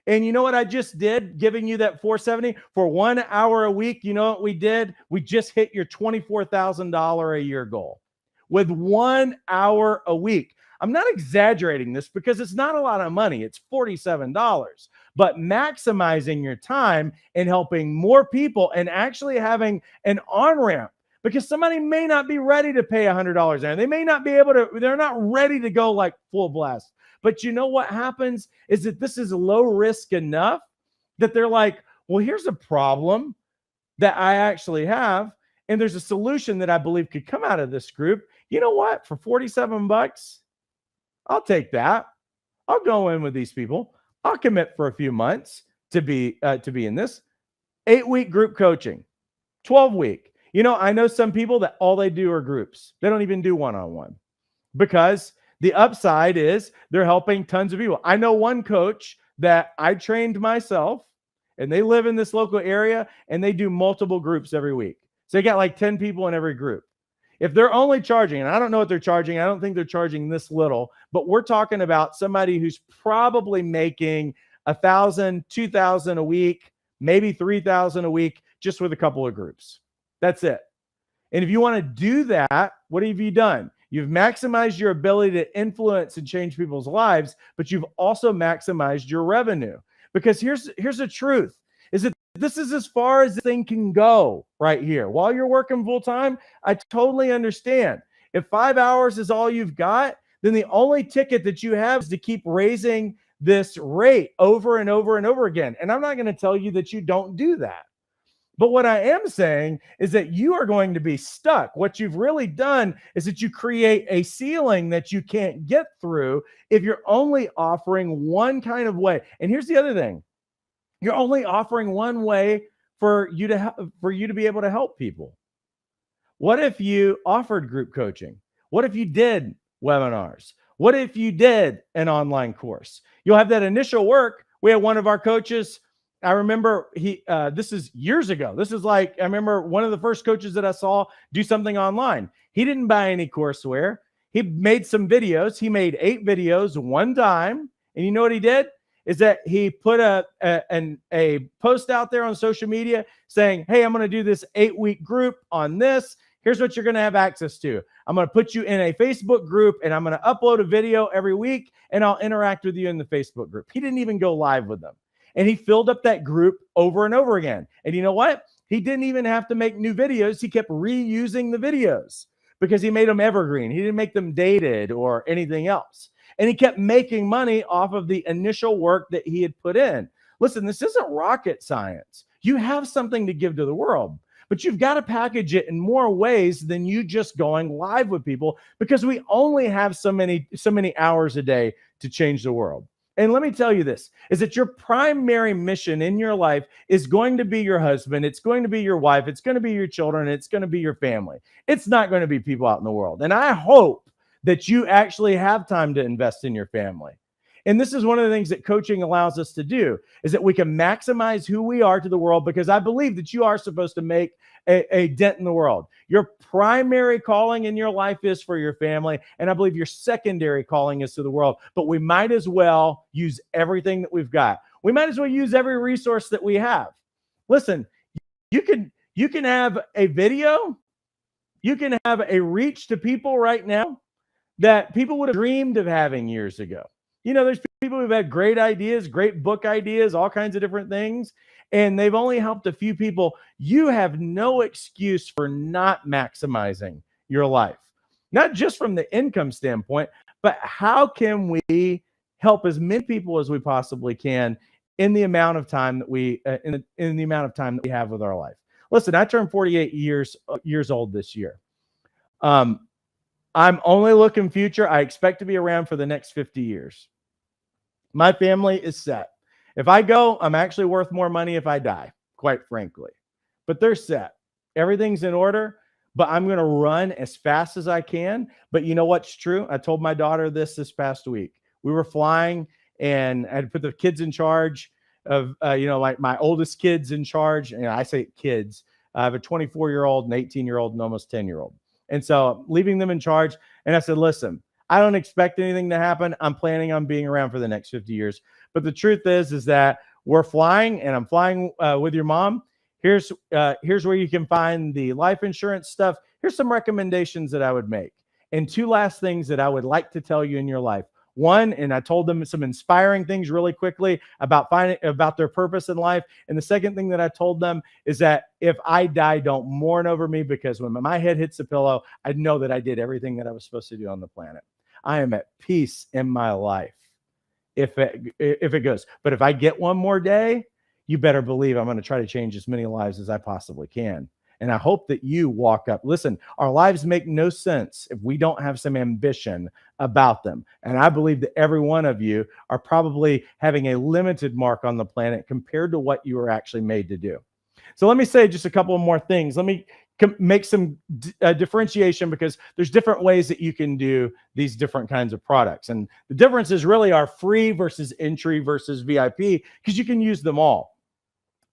And you know what I just did, giving you that 470 for 1 hour a week? You know what we did? We just hit your $24,000 a year goal with 1 hour a week. I'm not exaggerating this because it's not a lot of money. It's $47, but maximizing your time and helping more people and actually having an on-ramp, because somebody may not be ready to pay $100 and they may not be able to, they're not ready to go like full blast. But you know what happens is that this is low risk enough that they're like, well, here's a problem that I actually have, and there's a solution that I believe could come out of this group. You know what? For $47, I'll take that. I'll go in with these people. I'll commit for a few months to be in this 8-week group coaching, 12-week. You know, I know some people that all they do are groups. They don't even do one-on-one, because the upside is they're helping tons of people. I know one coach that I trained myself, and they live in this local area, and they do multiple groups every week. So they got like 10 people in every group. If they're only charging, and I don't know what they're charging, I don't think they're charging this little, but we're talking about somebody who's probably making $1,000, $2,000 a week, maybe $3,000 a week, just with a couple of groups. That's it. And if you want to do that, what have you done? You've maximized your ability to influence and change people's lives, but you've also maximized your revenue. Because here's the truth, is that this is as far as the thing can go right here. While you're working full time, I totally understand. If 5 hours is all you've got, then the only ticket that you have is to keep raising this rate over and over and over again. And I'm not going to tell you that you don't do that. But what I am saying is that you are going to be stuck. What you've really done is that you create a ceiling that you can't get through if you're only offering one kind of way. And here's the other thing. You're only offering one way for you to be able to help people. What if you offered group coaching? What if you did webinars? What if you did an online course? You'll have that initial work. We had one of our coaches, I remember this is years ago. This is like, I remember one of the first coaches that I saw do something online. He didn't buy any courseware. He made some videos. He made 8 videos one time. And you know what he did? Is that he put a post out there on social media saying, hey, I'm going to do this 8-week group on this. Here's what you're going to have access to. I'm going to put you in a Facebook group, and I'm going to upload a video every week, and I'll interact with you in the Facebook group. He didn't even go live with them. And he filled up that group over and over again. And you know what? He didn't even have to make new videos. He kept reusing the videos because he made them evergreen. He didn't make them dated or anything else. And he kept making money off of the initial work that he had put in. Listen, this isn't rocket science. You have something to give to the world, but you've got to package it in more ways than you just going live with people, because we only have so many hours a day to change the world. And let me tell you this, is that your primary mission in your life is going to be your husband. It's going to be your wife. It's going to be your children. It's going to be your family. It's not going to be people out in the world. And I hope that you actually have time to invest in your family. And this is one of the things that coaching allows us to do, is that we can maximize who we are to the world, because I believe that you are supposed to make a dent in the world. Your primary calling in your life is for your family, and I believe your secondary calling is to the world. But we might as well use everything that we've got. We might as well use every resource that we have. Listen, you can have a video, you can have a reach to people right now that people would have dreamed of having years ago. You know, there's people who've had great ideas, great book ideas, all kinds of different things, and they've only helped a few people. You have no excuse for not maximizing your life, not just from the income standpoint, but how can we help as many people as we possibly can in the amount of time that we in the amount of time that we have with our life. Listen, I turned 48 years old this year. I'm only looking future. I expect to be around for the next 50 years. My family is set. If I go, I'm actually worth more money if I die, quite frankly. But they're set. Everything's in order, but I'm going to run as fast as I can. But you know what's true? I told my daughter this past week. We were flying, and I had to put the kids in charge of, like my oldest kids in charge. And I say kids, I have a 24-year-old, an 18-year-old, and almost 10-year-old. And so leaving them in charge. And I said, listen, I don't expect anything to happen. I'm planning on being around for the next 50 years. But the truth is that we're flying, and I'm flying with your mom. Here's where you can find the life insurance stuff. Here's some recommendations that I would make. And two last things that I would like to tell you in your life. One, and I told them some inspiring things really quickly about their purpose in life. And the second thing that I told them is that if I die, don't mourn over me, because when my head hits the pillow, I know that I did everything that I was supposed to do on the planet. I am at peace in my life if it goes. But if I get one more day, you better believe I'm going to try to change as many lives as I possibly can. And I hope that you walk up. Listen, our lives make no sense if we don't have some ambition about them. And I believe that every one of you are probably having a limited mark on the planet compared to what you were actually made to do. So let me say just a couple of more things. Let me make some differentiation, because there's different ways that you can do these different kinds of products. And the differences really are free versus entry versus VIP, because you can use them all.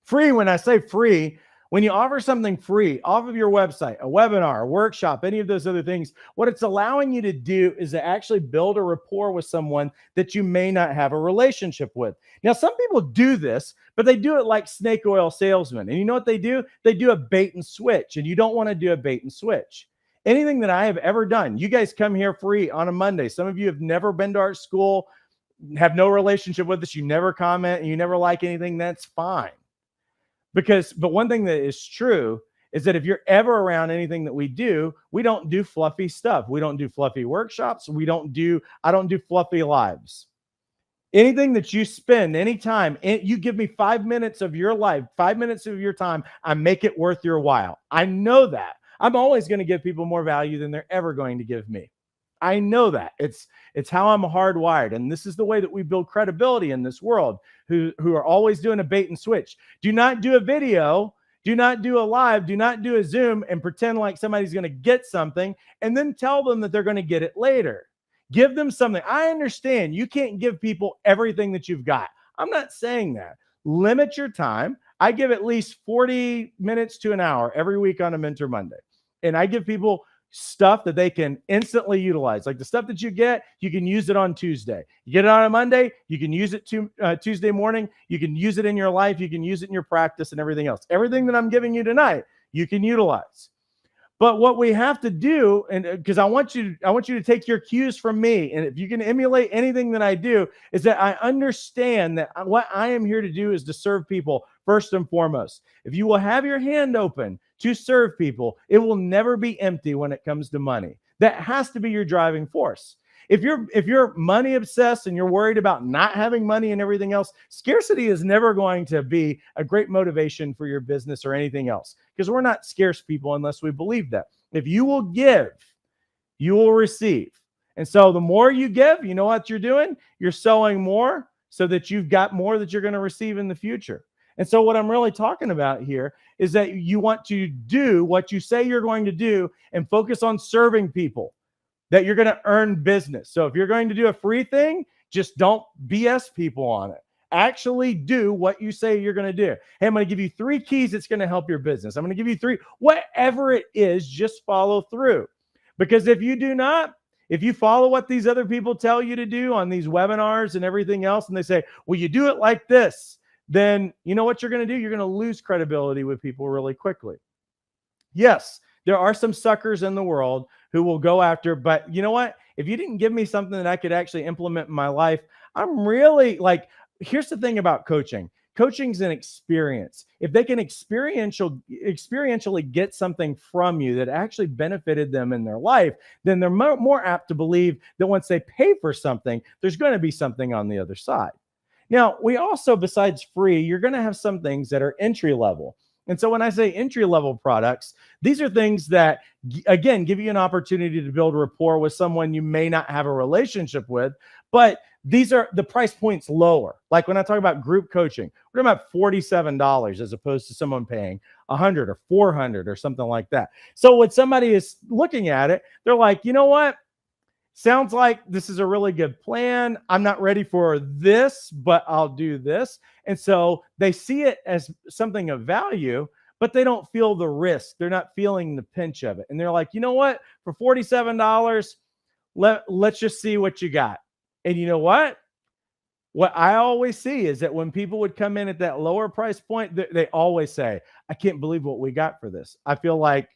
Free, when I say free, when you offer something free off of your website, a webinar, a workshop, any of those other things, what it's allowing you to do is to actually build a rapport with someone that you may not have a relationship with. Now, some people do this, but they do it like snake oil salesmen. And you know what they do? They do a bait and switch, and you don't want to do a bait and switch. Anything that I have ever done, you guys come here free on a Monday. Some of you have never been to our school, have no relationship with us. You never comment and you never like anything. That's fine. But one thing that is true is that if you're ever around anything that we don't do fluffy stuff. We don't do fluffy workshops. I don't do fluffy lives. Anything that you spend any time, you give me 5 minutes of your life, 5 minutes of your time, I make it worth your while. I know that. I'm always going to give people more value than they're ever going to give me. I know that. It's how I'm hardwired. And this is the way that we build credibility in this world, who are always doing a bait and switch. Do not do a video. Do not do a live. Do not do a Zoom and pretend like somebody's going to get something and then tell them that they're going to get it later. Give them something. I understand you can't give people everything that you've got. I'm not saying that. Limit your time. I give at least 40 minutes to an hour every week on a Mentor Monday. And I give people stuff that they can instantly utilize. Like the stuff that you get, you can use it on Tuesday. You get it on a Monday, you can use it Tuesday morning. You can use it in your life. You can use it in your practice and everything else. Everything that I'm giving you tonight, you can utilize. But what we have to do, and because I want you to take your cues from me, and if you can emulate anything that I do, is that I understand that what I am here to do is to serve people first and foremost. If you will have your hand open to serve people, it will never be empty when it comes to money. That has to be your driving force. If you're money obsessed and you're worried about not having money and everything else, scarcity is never going to be a great motivation for your business or anything else, because we're not scarce people unless we believe that. If you will give, you will receive. And so the more you give, you know what you're doing? You're sowing more so that you've got more that you're going to receive in the future. And so what I'm really talking about here is that you want to do what you say you're going to do and focus on serving people, that you're going to earn business. So if you're going to do a free thing, just don't BS people on it. Actually do what you say you're going to do. Hey, I'm going to give you 3 keys that's going to help your business. I'm going to give you 3, whatever it is, just follow through. Because if you do not, if you follow what these other people tell you to do on these webinars and everything else, and they say, well, you do it like this, then you know what you're going to do? You're going to lose credibility with people really quickly. Yes, there are some suckers in the world who will go after, but you know what? If you didn't give me something that I could actually implement in my life, I'm really like, here's the thing about coaching. Coaching's an experience. If they can experientially get something from you that actually benefited them in their life, then they're more apt to believe that once they pay for something, there's going to be something on the other side. Now, we also, besides free, you're going to have some things that are entry level. And so when I say entry level products, these are things that, again, give you an opportunity to build rapport with someone you may not have a relationship with, but these are the price points lower. Like when I talk about group coaching, we're talking about $47 as opposed to someone paying $100 or $400 or something like that. So when somebody is looking at it, they're like, you know what? sounds like this is a really good plan. I'm not ready for this, but I'll do this. And so they see it as something of value, but they don't feel the risk. They're not feeling the pinch of it. And they're like, you know what? For $47, let's just see what you got. And you know what? What I always see is that when people would come in at that lower price point, they always say, I can't believe what we got for this. I feel like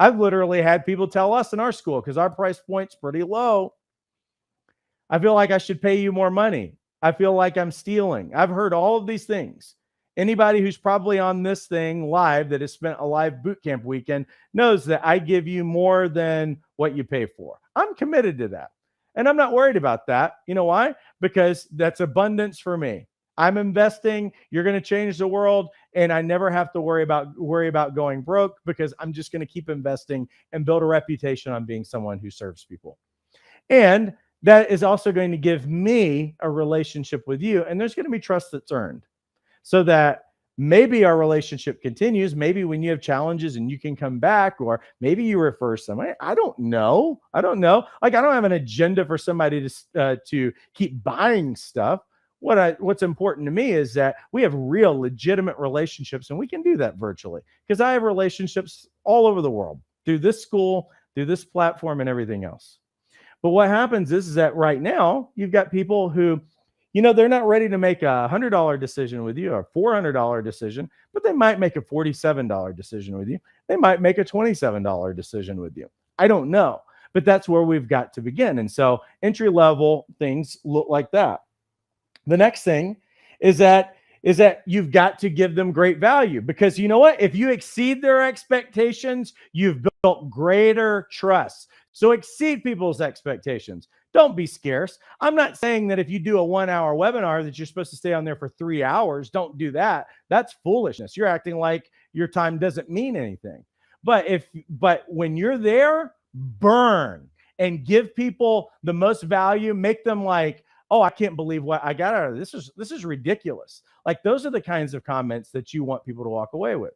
I've literally had people tell us in our school, because our price point's pretty low, I feel like I should pay you more money. I feel like I'm stealing. I've heard all of these things. Anybody who's probably on this thing live that has spent a live bootcamp weekend knows that I give you more than what you pay for. I'm committed to that. And I'm not worried about that. You know why? Because that's abundance for me. I'm investing. You're going to change the world, and I never have to worry about going broke, because I'm just going to keep investing and build a reputation on being someone who serves people. And that is also going to give me a relationship with you, and there's going to be trust that's earned, so that maybe our relationship continues. Maybe when you have challenges and you can come back, or maybe you refer somebody. I don't know. Like, I don't have an agenda for somebody to keep buying stuff. What's important to me is that we have real legitimate relationships, and we can do that virtually, because I have relationships all over the world through this school, through this platform, and everything else. But what happens is that right now you've got people who, they're not ready to make a $100 decision with you, or a $400 decision, but they might make a $47 decision with you. They might make a $27 decision with you. I don't know, but that's where we've got to begin. And so entry level things look like that. The next thing is that you've got to give them great value, because you know what? If you exceed their expectations, you've built greater trust. So exceed people's expectations. Don't be scarce. I'm not saying that if you do a 1-hour webinar that you're supposed to stay on there for 3 hours. Don't do that. That's foolishness. You're acting like your time doesn't mean anything. But when you're there, burn and give people the most value. Make them like, oh, I can't believe what I got out of this. This is ridiculous. Like, those are the kinds of comments that you want people to walk away with.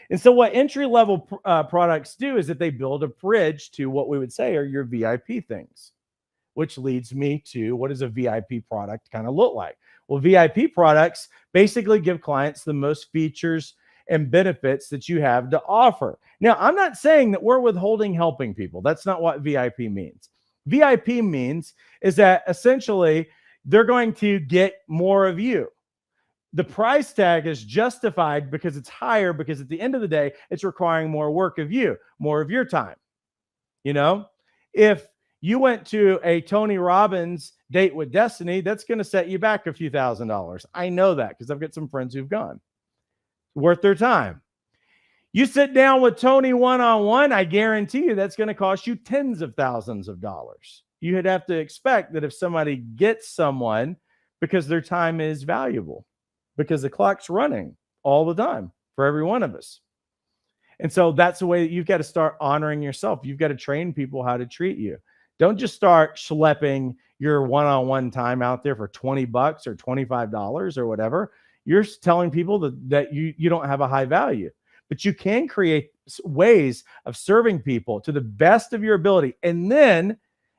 And so what entry-level products do is that they build a bridge to what we would say are your VIP things, which leads me to, what does a VIP product kind of look like? Well, VIP products basically give clients the most features and benefits that you have to offer. Now, I'm not saying that we're withholding helping people. That's not what VIP means. VIP means is that essentially they're going to get more of you. The price tag is justified because it's higher, because at the end of the day, it's requiring more work of you, more of your time. If you went to a Tony Robbins Date with Destiny, that's going to set you back a few $1,000s. I know that because I've got some friends who've gone. Worth their time. You sit down with Tony one-on-one, I guarantee you that's going to cost you tens of thousands of dollars. You'd have to expect that if somebody gets someone, because their time is valuable, because the clock's running all the time for every one of us. And so that's the way that you've got to start honoring yourself. You've got to train people how to treat you. Don't just start schlepping your one-on-one time out there for $20 or $25 or whatever. You're telling people that you don't have a high value, but you can create ways of serving people to the best of your ability. And then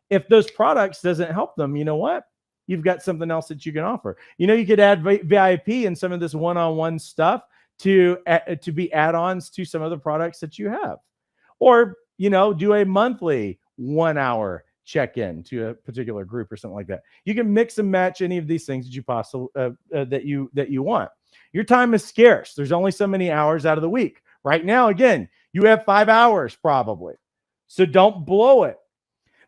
if those products doesn't help them, you know what? You've got something else that you can offer. You could add VIP and some of this one-on-one stuff to be add-ons to some of the products that you have. Or, do a monthly 1-hour check-in to a particular group or something like that. You can mix and match any of these things that you possibly that you want. Your time is scarce. There's only so many hours out of the week. Right now, again, you have 5 hours probably. So don't blow it.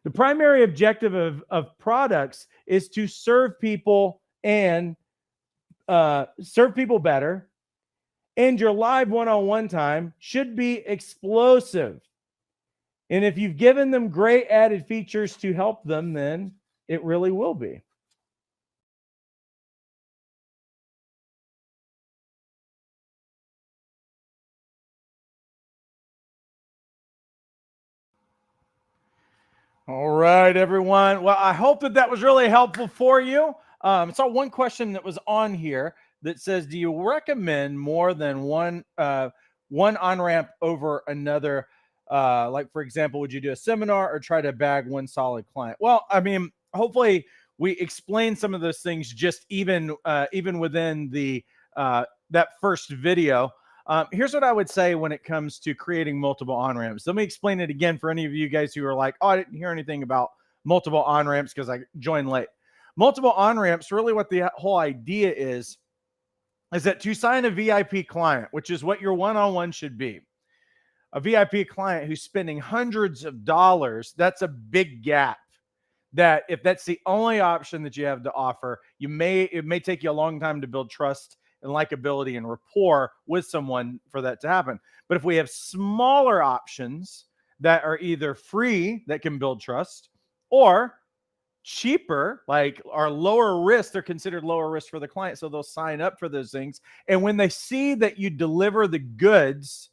The primary objective of products is to serve people and serve people better. And your live one-on-one time should be explosive. And if you've given them great added features to help them, then it really will be. All right, everyone. Well, I hope that was really helpful for you. I saw one question that was on here that says, do you recommend more than one Onramp over another Like, for example, would you do a seminar or try to bag one solid client? Well, I mean, hopefully we explain some of those things just even within the that first video. Here's what I would say when it comes to creating multiple on-ramps. Let me explain it again for any of you guys who are like, oh, I didn't hear anything about multiple on-ramps because I joined late. Multiple on-ramps, really what the whole idea is that to sign a VIP client, which is what your one-on-one should be, a VIP client who's spending hundreds of dollars, that's a big gap. That if that's the only option that you have to offer, it may take you a long time to build trust and likability and rapport with someone for that to happen. But if we have smaller options that are either free, that can build trust, or cheaper, like are lower risk, they're considered lower risk for the client, so they'll sign up for those things. And when they see that you deliver the goods,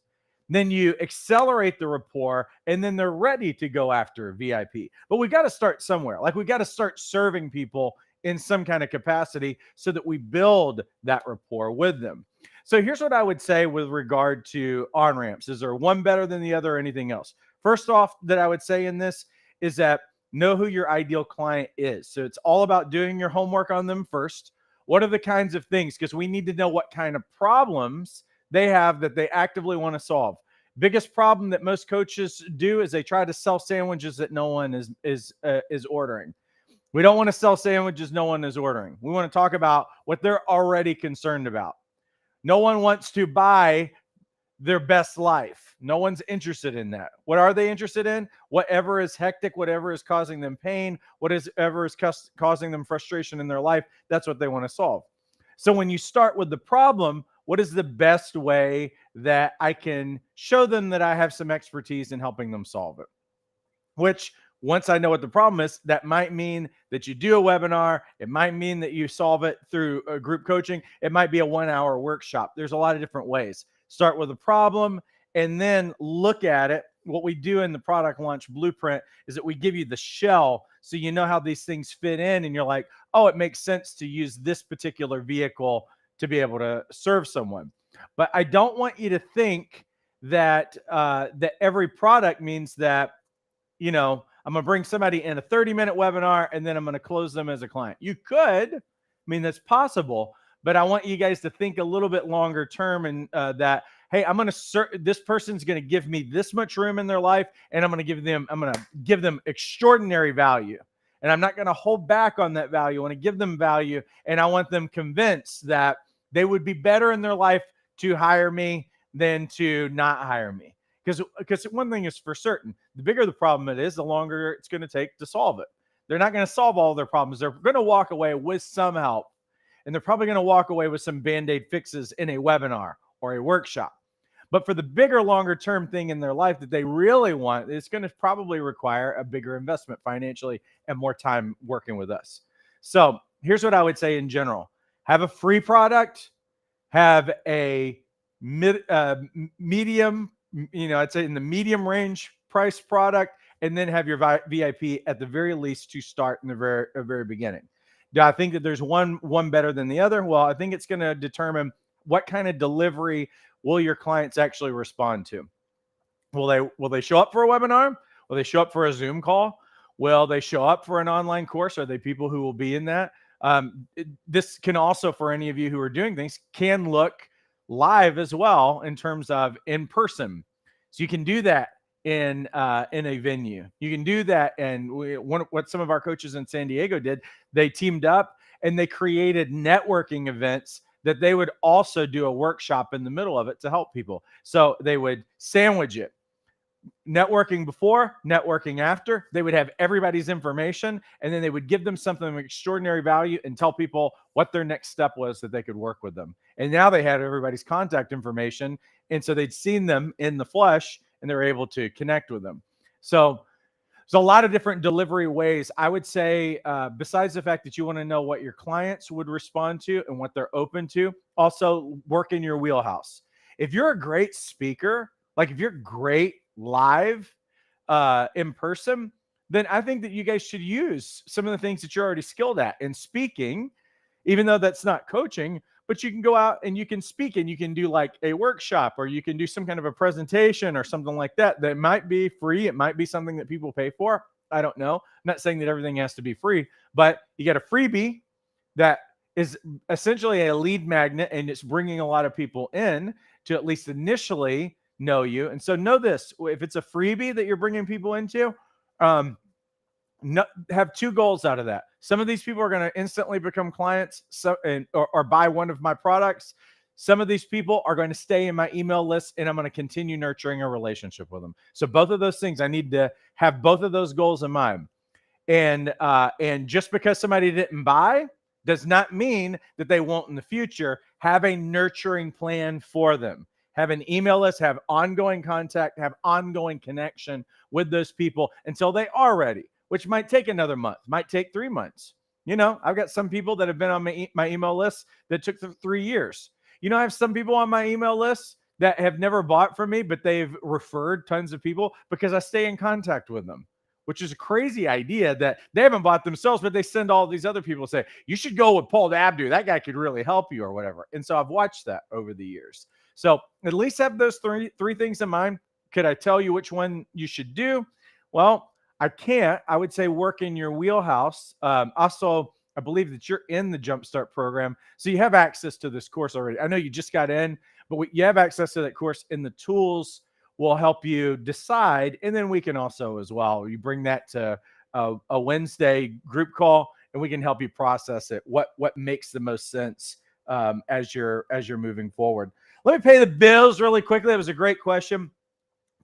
then you accelerate the rapport, and then they're ready to go after VIP. But we got to start somewhere. Like, we got to start serving people in some kind of capacity so that we build that rapport with them. So here's what I would say with regard to on-ramps. Is there one better than the other or anything else? First off, that I would say in this is that know who your ideal client is. So it's all about doing your homework on them first. What are the kinds of things? Because we need to know what kind of problems they have that they actively want to solve. Biggest problem that most coaches do is they try to sell sandwiches that no one is ordering. We don't want to sell sandwiches no one is ordering. We want to talk about what they're already concerned about. No one wants to buy their best life. No one's interested in that. What are they interested in? Whatever is hectic, whatever is causing them pain, whatever is causing them frustration in their life, that's what they want to solve. So when you start with the problem, what is the best way that I can show them that I have some expertise in helping them solve it? Which, once I know what the problem is, that might mean that you do a webinar. It might mean that you solve it through a group coaching. It might be a 1-hour workshop. There's a lot of different ways. Start with a problem and then look at it. What we do in the product launch blueprint is that we give you the shell so you know how these things fit in, and you're like, oh, it makes sense to use this particular vehicle to be able to serve someone. But I don't want you to think that that every product means that, you know, I'm going to bring somebody in a 30-minute webinar and then I'm going to close them as a client. You could, I mean, that's possible, but I want you guys to think a little bit longer term, and that, hey, I'm going to this person's going to give me this much room in their life, and I'm going to give them extraordinary value. And I'm not going to hold back on that value. I want to give them value, and I want them convinced that they would be better in their life to hire me than to not hire me. Because one thing is for certain, the bigger the problem it is, the longer it's going to take to solve it. They're not going to solve all their problems. They're going to walk away with some help, and they're probably going to walk away with some Band-Aid fixes in a webinar or a workshop. But for the bigger, longer term thing in their life that they really want, it's going to probably require a bigger investment financially and more time working with us. So here's what I would say in general. Have a free product, have a medium, I'd say in the medium range price product, and then have your VIP at the very least to start in the very beginning. Do I think that there's one better than the other? Well, I think it's going to determine what kind of delivery will your clients actually respond to. Will they show up for a webinar? Will they show up for a Zoom call? Will they show up for an online course? Are they people who will be in that? This can also, for any of you who are doing things, can look live as well in terms of in person. So you can do that in a venue. You can do that. And what some of our coaches in San Diego did, they teamed up and they created networking events that they would also do a workshop in the middle of it to help people. So they would sandwich it. Networking before, networking after. They would have everybody's information, and then they would give them something of extraordinary value and tell people what their next step was that they could work with them. And now they had everybody's contact information, and so they'd seen them in the flesh, and they were able to connect with them. So there's a lot of different delivery ways. I would say, besides the fact that you want to know what your clients would respond to and what they're open to, also work in your wheelhouse. If you're a great speaker, like if you're great live in person, then I think that you guys should use some of the things that you're already skilled at in speaking, even though that's not coaching. but you can go out and you can speak and you can do like a workshop, or you can do some kind of a presentation or something like that. That might be free. It might be something that people pay for. I don't know. I'm not saying that everything has to be free, but you get a freebie that is essentially a lead magnet, and it's bringing a lot of people in to at least initially know you. And so know this, if it's a freebie that you're bringing people into, have two goals out of that. Some of these people are going to instantly become clients, or buy one of my products. Some of these people are going to stay in my email list, and I'm going to continue nurturing a relationship with them. So both of those things, I need to have both of those goals in mind. And just because somebody didn't buy does not mean that they won't in the future. Have a nurturing plan for them. Have an email list, have ongoing contact, have ongoing connection with those people until they are ready, which might take another month, might take 3 months. I've got some people that have been on my email list that took 3 years. I have some people on my email list that have never bought from me, but they've referred tons of people because I stay in contact with them, which is a crazy idea that they haven't bought themselves, but they send all these other people say, you should go with Paul Dabdoub. That guy could really help you or whatever. And so I've watched that over the years. So at least have those three things in mind. Could I tell you which one you should do? Well, I can't. I would say work in your wheelhouse. Also, I believe that you're in the Jumpstart program, so you have access to this course already. I know you just got in, but you have access to that course, and the tools will help you decide. And then we can also, as well, you bring that to a Wednesday group call, and we can help you process it. What makes the most sense as you're moving forward. Let me pay the bills really quickly. That was a great question.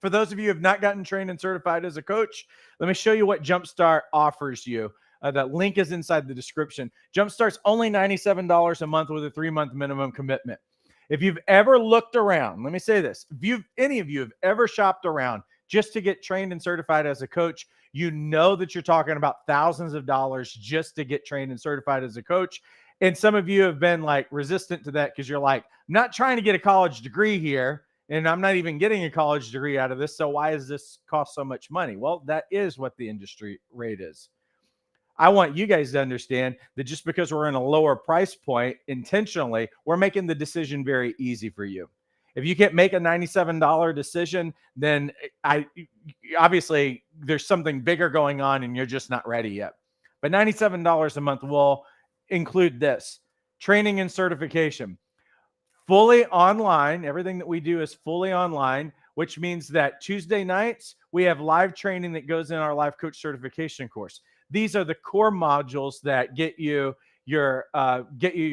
For those of you who have not gotten trained and certified as a coach, let me show you what Jumpstart offers you. That link is inside the description. Jumpstart's only $97 a month with a 3-month minimum commitment. If you've ever looked around, let me say this. If any of you have ever shopped around just to get trained and certified as a coach, you know that you're talking about thousands of dollars just to get trained and certified as a coach. And some of you have been like resistant to that because you're like, I'm not trying to get a college degree here, and I'm not even getting a college degree out of this. So why does this cost so much money? Well, that is what the industry rate is. I want you guys to understand that just because we're in a lower price point intentionally, we're making the decision very easy for you. If you can't make a $97 decision, then obviously there's something bigger going on and you're just not ready yet. But $97 a month will include this: training and certification. Fully online. Everything that we do is fully online, which means that Tuesday nights, we have live training that goes in our life coach certification course. These are the core modules that get you your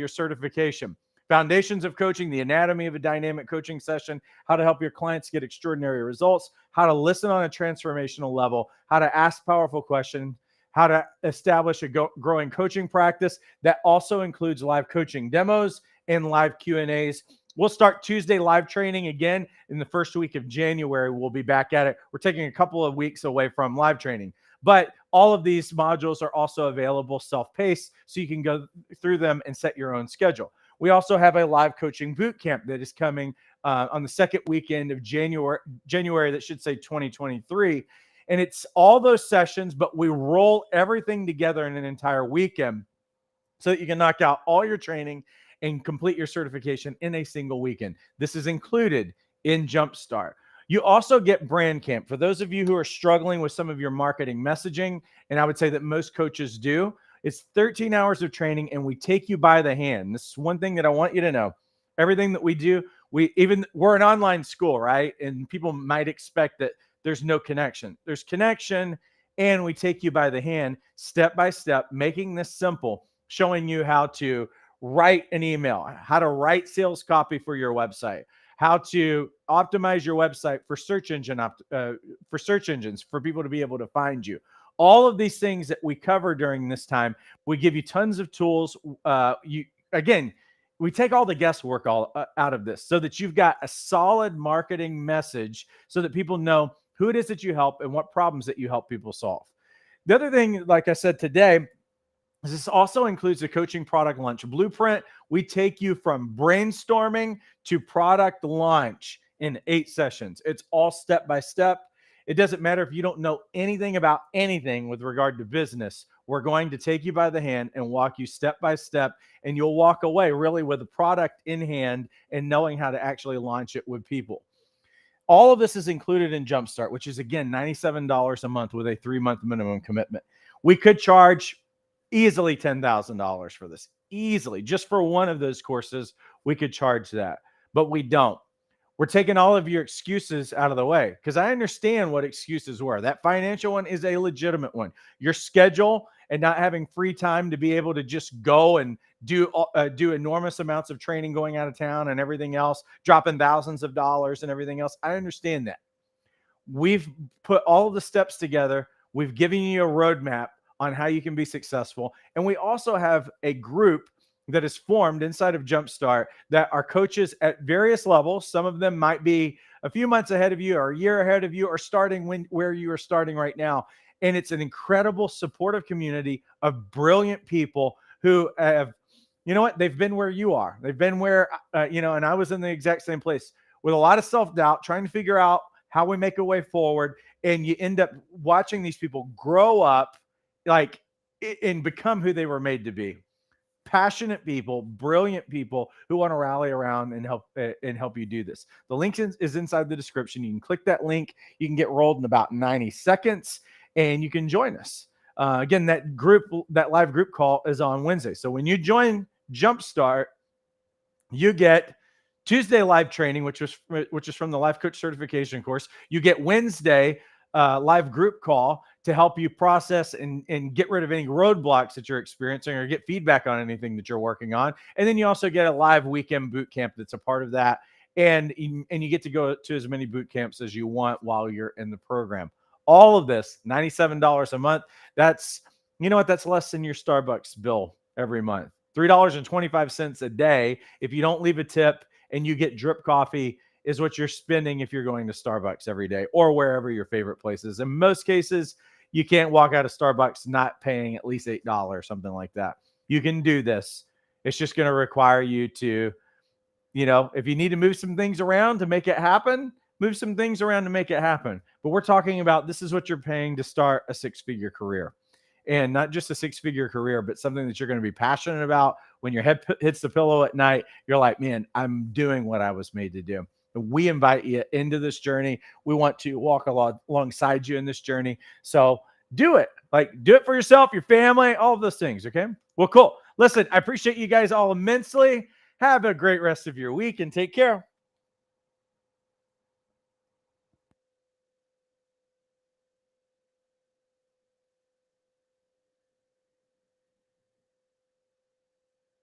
certification. Foundations of coaching, the anatomy of a dynamic coaching session, how to help your clients get extraordinary results, how to listen on a transformational level, how to ask powerful questions, how to establish a growing coaching practice. That also includes live coaching demos and live Q&As. We'll start Tuesday live training again in the first week of January. We'll be back at it. We're taking a couple of weeks away from live training, but all of these modules are also available self-paced, so you can go through them and set your own schedule. We also have a live coaching bootcamp that is coming on the second weekend of January. That should say 2023. And it's all those sessions, but we roll everything together in an entire weekend so that you can knock out all your training and complete your certification in a single weekend. This is included in Jumpstart. You also get Brand Camp. For those of you who are struggling with some of your marketing messaging, and I would say that most coaches do, it's 13 hours of training, and we take you by the hand. This is one thing that I want you to know. Everything that we do, we're an online school, right? And people might expect that there's no connection. There's connection, and we take you by the hand, step by step, making this simple, showing you how to write an email, how to write sales copy for your website, how to optimize your website for search engines, for people to be able to find you. All of these things that we cover during this time, we give you tons of tools. We take all the guesswork out of this so that you've got a solid marketing message so that people know who it is that you help and what problems that you help people solve. The other thing, like I said today, is this also includes the coaching product launch blueprint. We take you from brainstorming to product launch in 8 sessions. It's all step by step. It doesn't matter if you don't know anything about anything with regard to business. We're going to take you by the hand and walk you step by step, and you'll walk away really with a product in hand and knowing how to actually launch it with people. All of this is included in Jumpstart, which is, again, $97 a month with a 3-month minimum commitment. We could charge easily $10,000 for this. Easily. Just for one of those courses, we could charge that. But we don't. We're taking all of your excuses out of the way, because I understand what excuses were. That financial one is a legitimate one. Your schedule and not having free time to be able to just go and do enormous amounts of training, going out of town and everything else, dropping thousands of dollars and everything else. I understand that. We've put all of the steps together. We've given you a roadmap on how you can be successful. And we also have a group that is formed inside of Jumpstart that are coaches at various levels. Some of them might be a few months ahead of you or a year ahead of you, or starting where you are starting right now. And it's an incredible supportive community of brilliant people who have, you know what, they've been where you are. They've been where, and I was in the exact same place with a lot of self-doubt, trying to figure out how we make a way forward. And you end up watching these people grow up and become who they were made to be. Passionate people, brilliant people who want to rally around and help you do this. The link is inside the description. You can click that link. You can get rolled in about 90 seconds and you can join us. Again, that live group call is on Wednesday. So when you join Jumpstart, you get Tuesday live training, which is from the Life Coach Certification course. You get Wednesday live group call to help you process and get rid of any roadblocks that you're experiencing or get feedback on anything that you're working on. And then you also get a live weekend boot camp that's a part of that. And you get to go to as many boot camps as you want while you're in the program. All of this, $97 a month. That's, you know what, that's less than your Starbucks bill every month. $3.25 a day. If you don't leave a tip and you get drip coffee, is what you're spending if you're going to Starbucks every day or wherever your favorite place is. In most cases, you can't walk out of Starbucks not paying at least $8, something like that. You can do this. It's just going to require you to, if you need to move some things around to make it happen, move some things around to make it happen. But we're talking about, this is what you're paying to start a 6-figure career. And not just a 6-figure career, but something that you're going to be passionate about. When your head hits the pillow at night, you're like, man, I'm doing what I was made to do. And we invite you into this journey. We want to walk alongside you in this journey. So do it. Do it for yourself, your family, all of those things. Okay. Well, cool. Listen, I appreciate you guys all immensely. Have a great rest of your week and take care.